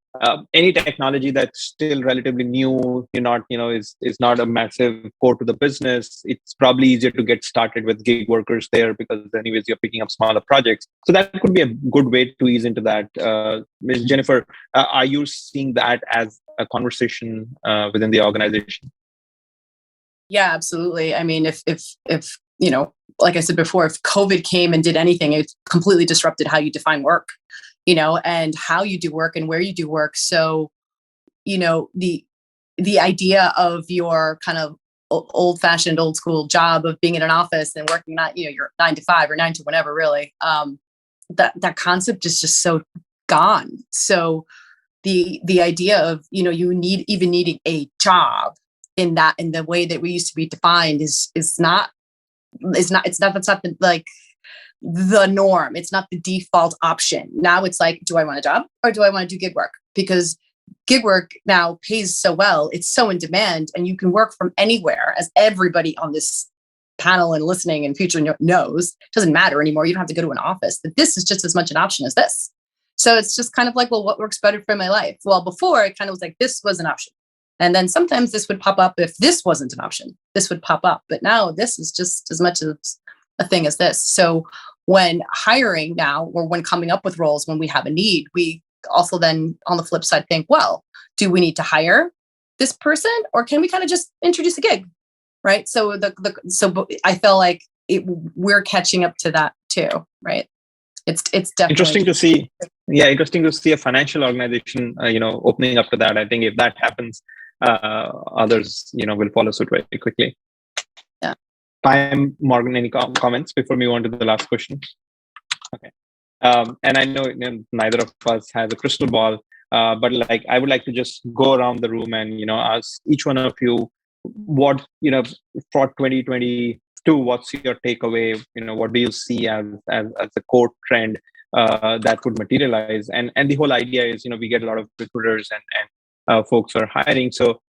any technology that's still relatively new, is not a massive core to the business. It's probably easier to get started with gig workers there because anyways you're picking up smaller projects. So that could be a good way to ease into that. Ms. Jennifer, are you seeing that as a conversation within the organization? Yeah, absolutely. I mean, if like I said before, if COVID came and did anything, it completely disrupted how you define work, and how you do work and where you do work. So, the idea of your kind of old-fashioned, old-school job of being in an office and working not, your 9 to 5 or 9 to whenever, really, that concept is just so gone. So the idea of, you needing a job in the way that we used to be defined is not that's not the norm. It's not the default option. Now it's like, do I want a job or do I want to do gig work? Because gig work now pays so well, it's so in demand, and you can work from anywhere, as everybody on this panel and listening and future knows. It doesn't matter anymore. You don't have to go to an office. That this is just as much an option as this. So it's just kind of like, well, what works better for my life? Well, before it kind of was like, this was an option. And then sometimes this would pop up. If this wasn't an option, this would pop up. But now this is just as much of a thing as this. So when hiring now, or when coming up with roles, when we have a need, we also then on the flip side think, well, do we need to hire this person, or can we kind of just introduce a gig? Right. So so I feel like we're catching up to that too. Right. It's definitely interesting to see. Yeah, interesting to see a financial organization, opening up to that. I think if that happens, others, will follow suit very quickly. Yeah. Morgan, any comments before we move on to the last question? Okay. And I know, neither of us has a crystal ball, but I would like to just go around the room and, ask each one of you what, for 2022, what's your takeaway? What do you see as a core trend that would materialize? And the whole idea is, we get a lot of recruiters and folks who are hiring. So,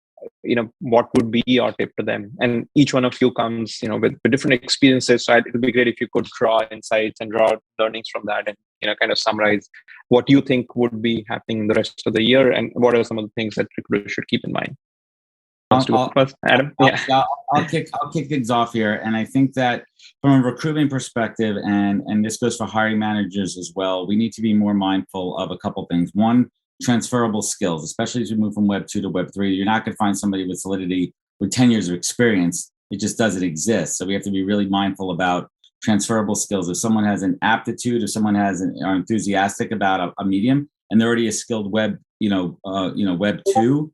what would be your tip to them? And each one of you comes, with different experiences. So it would be great if you could draw insights and draw learnings from that, and kind of summarize what you think would be happening the rest of the year, and what are some of the things that recruiters should keep in mind. First, Adam? I'll kick things off here, and I think that from a recruitment perspective, and this goes for hiring managers as well, we need to be more mindful of a couple things. One, transferable skills, especially as we move from Web 2 to Web 3. You're not going to find somebody with Solidity with 10 years of experience. It just doesn't exist. So we have to be really mindful about transferable skills. If someone has an aptitude, if someone are enthusiastic about a medium, and they're already a skilled Web 2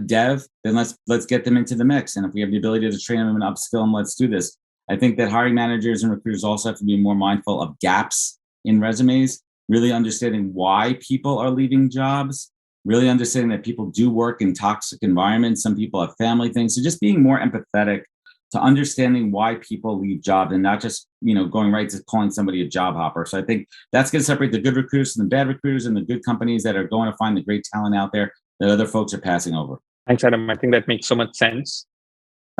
dev, then let's get them into the mix. And if we have the ability to train them and upskill them, let's do this. I think that hiring managers and recruiters also have to be more mindful of gaps in resumes, really understanding why people are leaving jobs, really understanding that people do work in toxic environments. Some people have family things. So just being more empathetic to understanding why people leave jobs, and not just, going right to calling somebody a job hopper. So I think that's going to separate the good recruiters from the bad recruiters, and the good companies that are going to find the great talent out there that other folks are passing over. Thanks, Adam. I think that makes so much sense.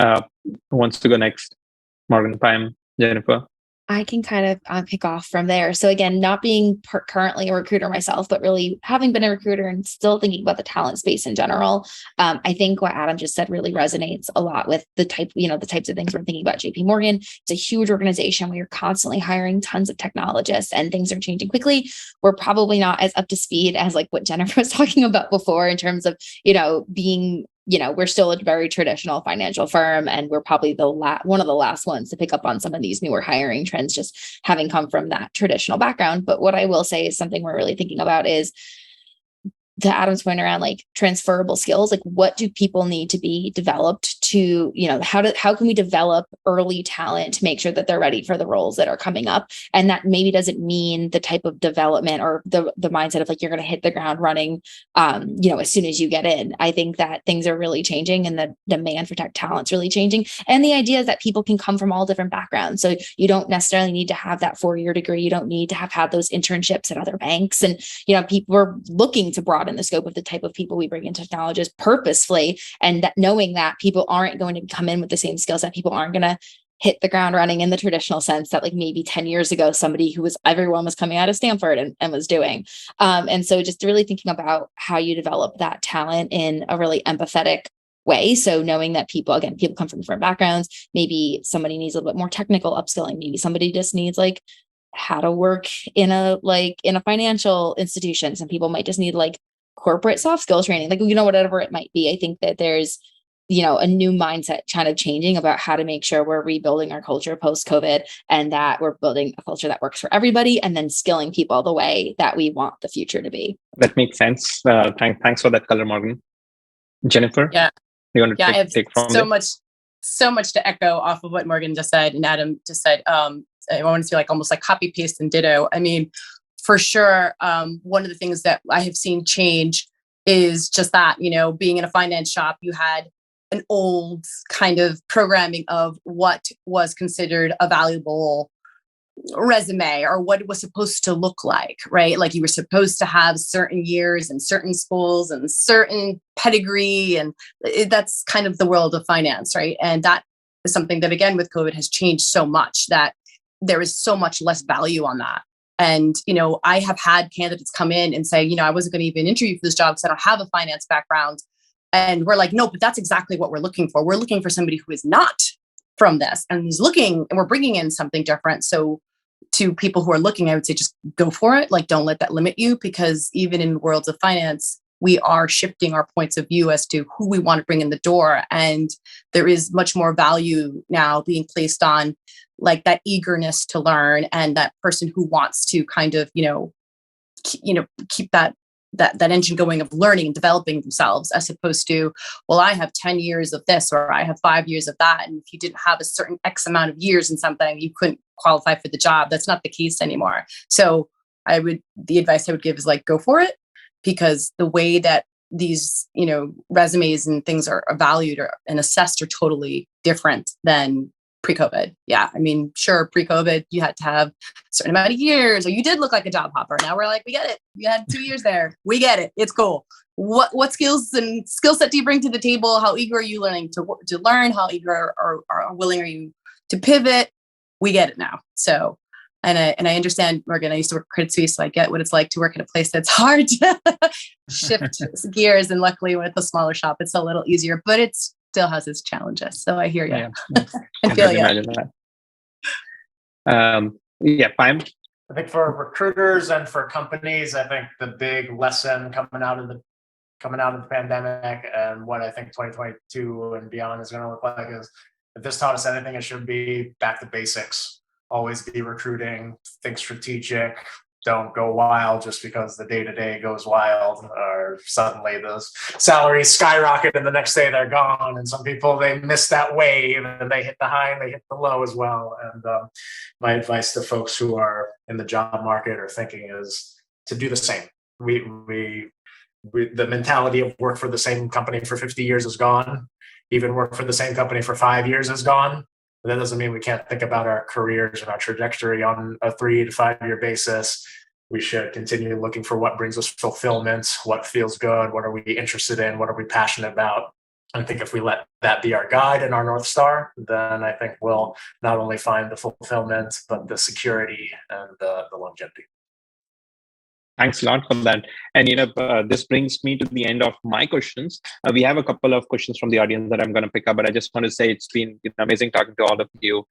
Who wants to go next? Morgan, Pam, Jennifer? I can kind of pick off from there. So again, not being currently a recruiter myself, but really having been a recruiter and still thinking about the talent space in general. I think what Adam just said really resonates a lot with the types of things we're thinking about. JP Morgan, it's a huge organization where you're constantly hiring tons of technologists, and things are changing quickly. We're probably not as up to speed as like what Jennifer was talking about before in terms of, being, we're still a very traditional financial firm, and we're probably one of the last ones to pick up on some of these newer hiring trends, just having come from that traditional background. But what I will say is something we're really thinking about is, to Adam's point around like transferable skills, like what do people need to be developed to, how can we develop early talent to make sure that they're ready for the roles that are coming up? And that maybe doesn't mean the type of development or the mindset of like, you're going to hit the ground running, as soon as you get in. I think that things are really changing, and the demand for tech talent's really changing. And the idea is that people can come from all different backgrounds. So you don't necessarily need to have that 4-year degree. You don't need to have had those internships at other banks. And, people are looking to broaden the scope of the type of people we bring in technologists purposefully, and that knowing that people aren't going to come in with the same skill set, people aren't going to hit the ground running in the traditional sense that like maybe 10 years ago, everyone was coming out of Stanford and was doing. And so just really thinking about how you develop that talent in a really empathetic way. So knowing that people come from different backgrounds, maybe somebody needs a little bit more technical upskilling. Maybe somebody just needs like how to work in a financial institution. Some people might just need like corporate soft skills training, whatever it might be. I think that there's, a new mindset kind of changing about how to make sure we're rebuilding our culture post-COVID, and that we're building a culture that works for everybody, and then skilling people the way that we want the future to be. That makes sense. Thanks for that color, Morgan. Jennifer? Yeah. You want to I have take from so much to echo off of what Morgan just said and Adam just said. I want to feel like almost like copy paste and ditto. I mean, for sure, one of the things that I have seen change is just that, being in a finance shop, you had an old kind of programming of what was considered a valuable resume or what it was supposed to look like, right? Like you were supposed to have certain years and certain schools and certain pedigree. And that's kind of the world of finance, right? And that is something that, again, with COVID has changed so much that there is so much less value on that. And, I have had candidates come in and say, I wasn't going to even interview for this job because I don't have a finance background. And we're like, no, but that's exactly what we're looking for. We're looking for somebody who is not from this and is looking, and we're bringing in something different. So to people who are looking, I would say just go for it. Like, don't let that limit you, because even in worlds of finance, we are shifting our points of view as to who we want to bring in the door. And there is much more value now being placed on like that eagerness to learn and that person who wants to kind of, keep that engine going of learning and developing themselves, as opposed to, well, I have 10 years of this, or I have 5 years of that. And if you didn't have a certain X amount of years in something, you couldn't qualify for the job. That's not the case anymore. So the advice I would give is like, go for it, because the way that these, resumes and things are valued and assessed are totally different than pre-COVID. Yeah. I mean, sure, pre-COVID, you had to have a certain amount of years, or you did look like a job hopper. Now we're like, we get it. You had 2 years there. We get it. It's cool. What skills and skill set do you bring to the table? How eager are you learning to learn? How eager or willing are you to pivot? We get it now. So, and I understand, Morgan, I used to work at Credit Suisse, so I get what it's like to work at a place that's hard to shift gears. And luckily with a smaller shop, it's a little easier, but it still has its challenges. So I hear you. Yeah. I feel you. Payam? I think for recruiters and for companies, I think the big lesson coming out of the pandemic and what I think 2022 and beyond is going to look like is, if this taught us anything, it should be back to basics. Always be recruiting, think strategic, don't go wild just because the day-to-day goes wild, or suddenly those salaries skyrocket and the next day they're gone. And some people, they miss that wave and they hit the high and they hit the low as well. And my advice to folks who are in the job market or thinking is to do the same. We the mentality of work for the same company for 50 years is gone. Even work for the same company for 5 years is gone. But that doesn't mean we can't think about our careers and our trajectory on a 3 to 5 year basis. We should continue looking for what brings us fulfillment, what feels good, what are we interested in, what are we passionate about. I think if we let that be our guide and our North Star, then I think we'll not only find the fulfillment, but the security and the longevity. Thanks a lot for that. And this brings me to the end of my questions. We have a couple of questions from the audience that I'm going to pick up, but I just want to say it's been amazing talking to all of you.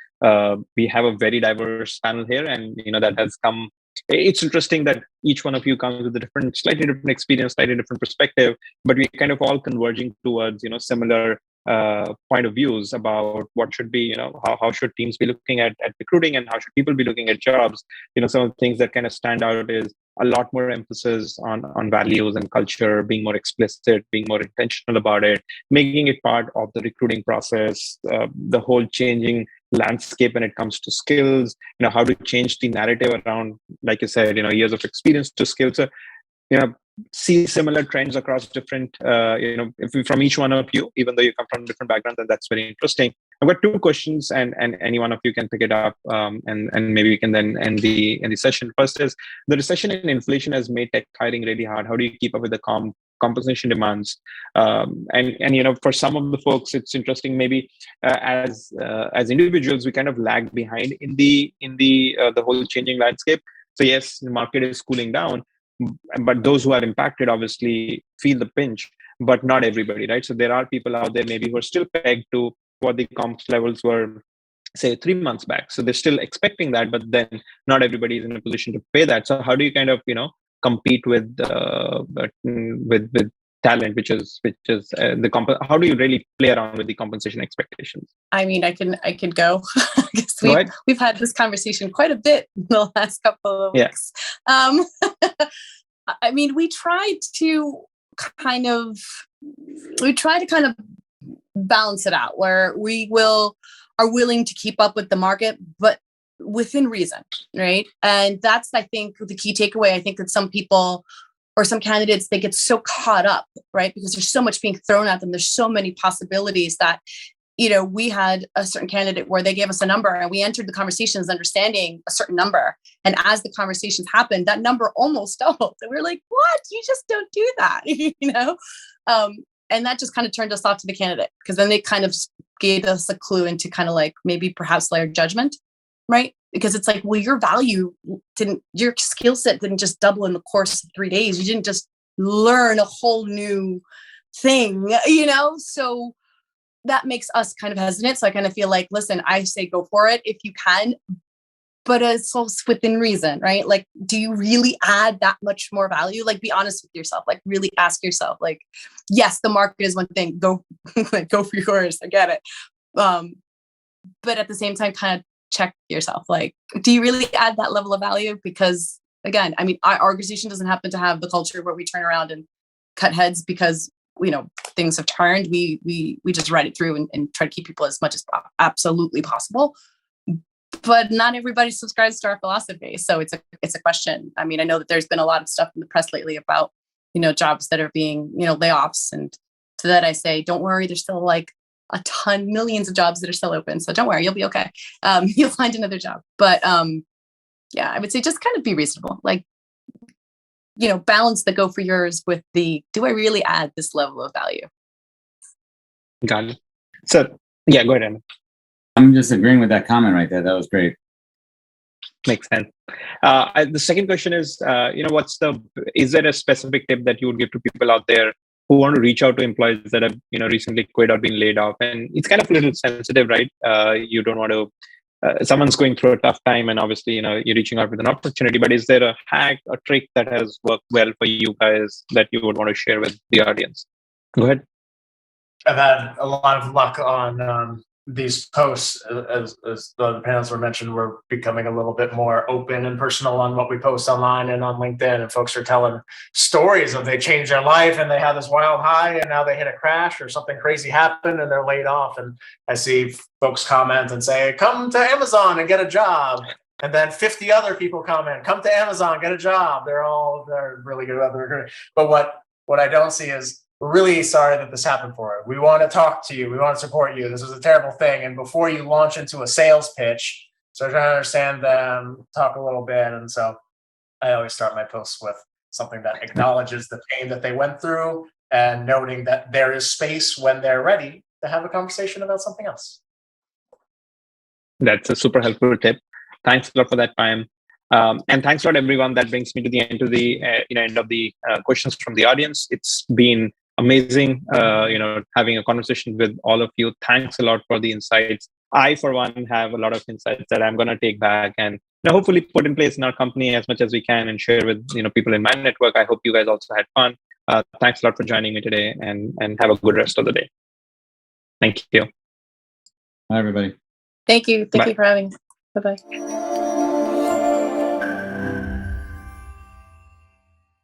We have a very diverse panel here, and that has come. It's interesting that each one of you comes with a slightly different experience, slightly different perspective, but we're kind of all converging towards similar point of views about what should be, how should teams be looking at recruiting, and how should people be looking at jobs. Some of the things that kind of stand out is a lot more emphasis on values and culture, being more explicit, being more intentional about it, making it part of the recruiting process, the whole changing landscape when it comes to skills, how to change the narrative around, like you said, years of experience to skills. So, see similar trends across different, from each one of you, even though you come from different backgrounds, and that's very interesting. I've got 2 questions, and any one of you can pick it up, and maybe we can then end the session. First is, the recession and inflation has made tech hiring really hard. How do you keep up with the compensation demands? And for some of the folks, it's interesting. Maybe as individuals, we kind of lag behind in the whole changing landscape. So yes, the market is cooling down, but those who are impacted obviously feel the pinch, but not everybody, right? So there are people out there maybe who are still pegged to what the comps levels were, say, 3 months back. So they're still expecting that, but then not everybody is in a position to pay that. So how do you kind of compete with talent, which is how do you really play around with the compensation expectations? I mean, I can go. We've had this conversation quite a bit in the last couple of weeks. I mean, we try to kind of balance it out where we are willing to keep up with the market, but within reason, right? And that's, I think, the key takeaway. I think that some people or some candidates, they get so caught up, right? Because there's so much being thrown at them. There's so many possibilities that, we had a certain candidate where they gave us a number and we entered the conversations understanding a certain number. And as the conversations happened, that number almost doubled. And we were like, what? You just don't do that, And that just kind of turned us off to the candidate, because then they kind of gave us a clue into kind of like maybe perhaps their judgment, right? Because it's like, well, your skill set didn't just double in the course of 3 days. You didn't just learn a whole new thing, So that makes us kind of hesitant. So I kind of feel like, listen, I say go for it if you can, but it's also within reason, right? Like, do you really add that much more value? Like, be honest with yourself. Like, really ask yourself. Like, yes, the market is one thing. Go, go for yours. I get it. But at the same time, kind of check yourself. Like, do you really add that level of value? Because again, I mean, our organization doesn't happen to have the culture where we turn around and cut heads because things have turned. We just ride it through and try to keep people as much as absolutely possible. But not everybody subscribes to our philosophy. So it's a question. I mean, I know that there's been a lot of stuff in the press lately about, jobs that are being, layoffs. And to that I say, don't worry, there's still like millions of jobs that are still open. So don't worry, you'll be okay. You'll find another job. But yeah, I would say just kind of be reasonable. Like, balance the go for yours with the, do I really add this level of value? Got it. So yeah, go ahead, Emma. I'm just agreeing with that comment right there. That was great. Makes sense. The second question is, is there a specific tip that you would give to people out there who want to reach out to employees that have, recently quit or been laid off? And it's kind of a little sensitive, right? You don't want to, someone's going through a tough time and obviously, you're reaching out with an opportunity, but is there a hack, a trick that has worked well for you guys that you would want to share with the audience? Go ahead. I've had a lot of luck on these posts, as the panels were mentioned. We're becoming a little bit more open and personal on what we post online and on LinkedIn, and folks are telling stories of they changed their life and they had this wild high and now they hit a crash or something crazy happened and they're laid off. And I see folks comment and say, come to Amazon and get a job. And then 50 other people comment, come to Amazon, get a job. They're really good at recruiting. But what I don't see is, we're really sorry that this happened for you. We want to talk to you. We want to support you. This was a terrible thing. And before you launch into a sales pitch, so trying to understand them, talk a little bit. And so I always start my posts with something that acknowledges the pain that they went through and noting that there is space when they're ready to have a conversation about something else. That's a super helpful tip. Thanks a lot for that, Payam. And thanks a lot, everyone. That brings me to the end of the end of the questions from the audience. It's been amazing, having a conversation with all of you. Thanks a lot for the insights. I, for one, have a lot of insights that I'm going to take back and hopefully put in place in our company as much as we can and share with people in my network. I hope you guys also had fun. Thanks a lot for joining me today, and have a good rest of the day. Thank you. Bye, everybody. Thank you. Thank Bye. you for having us. Bye-bye.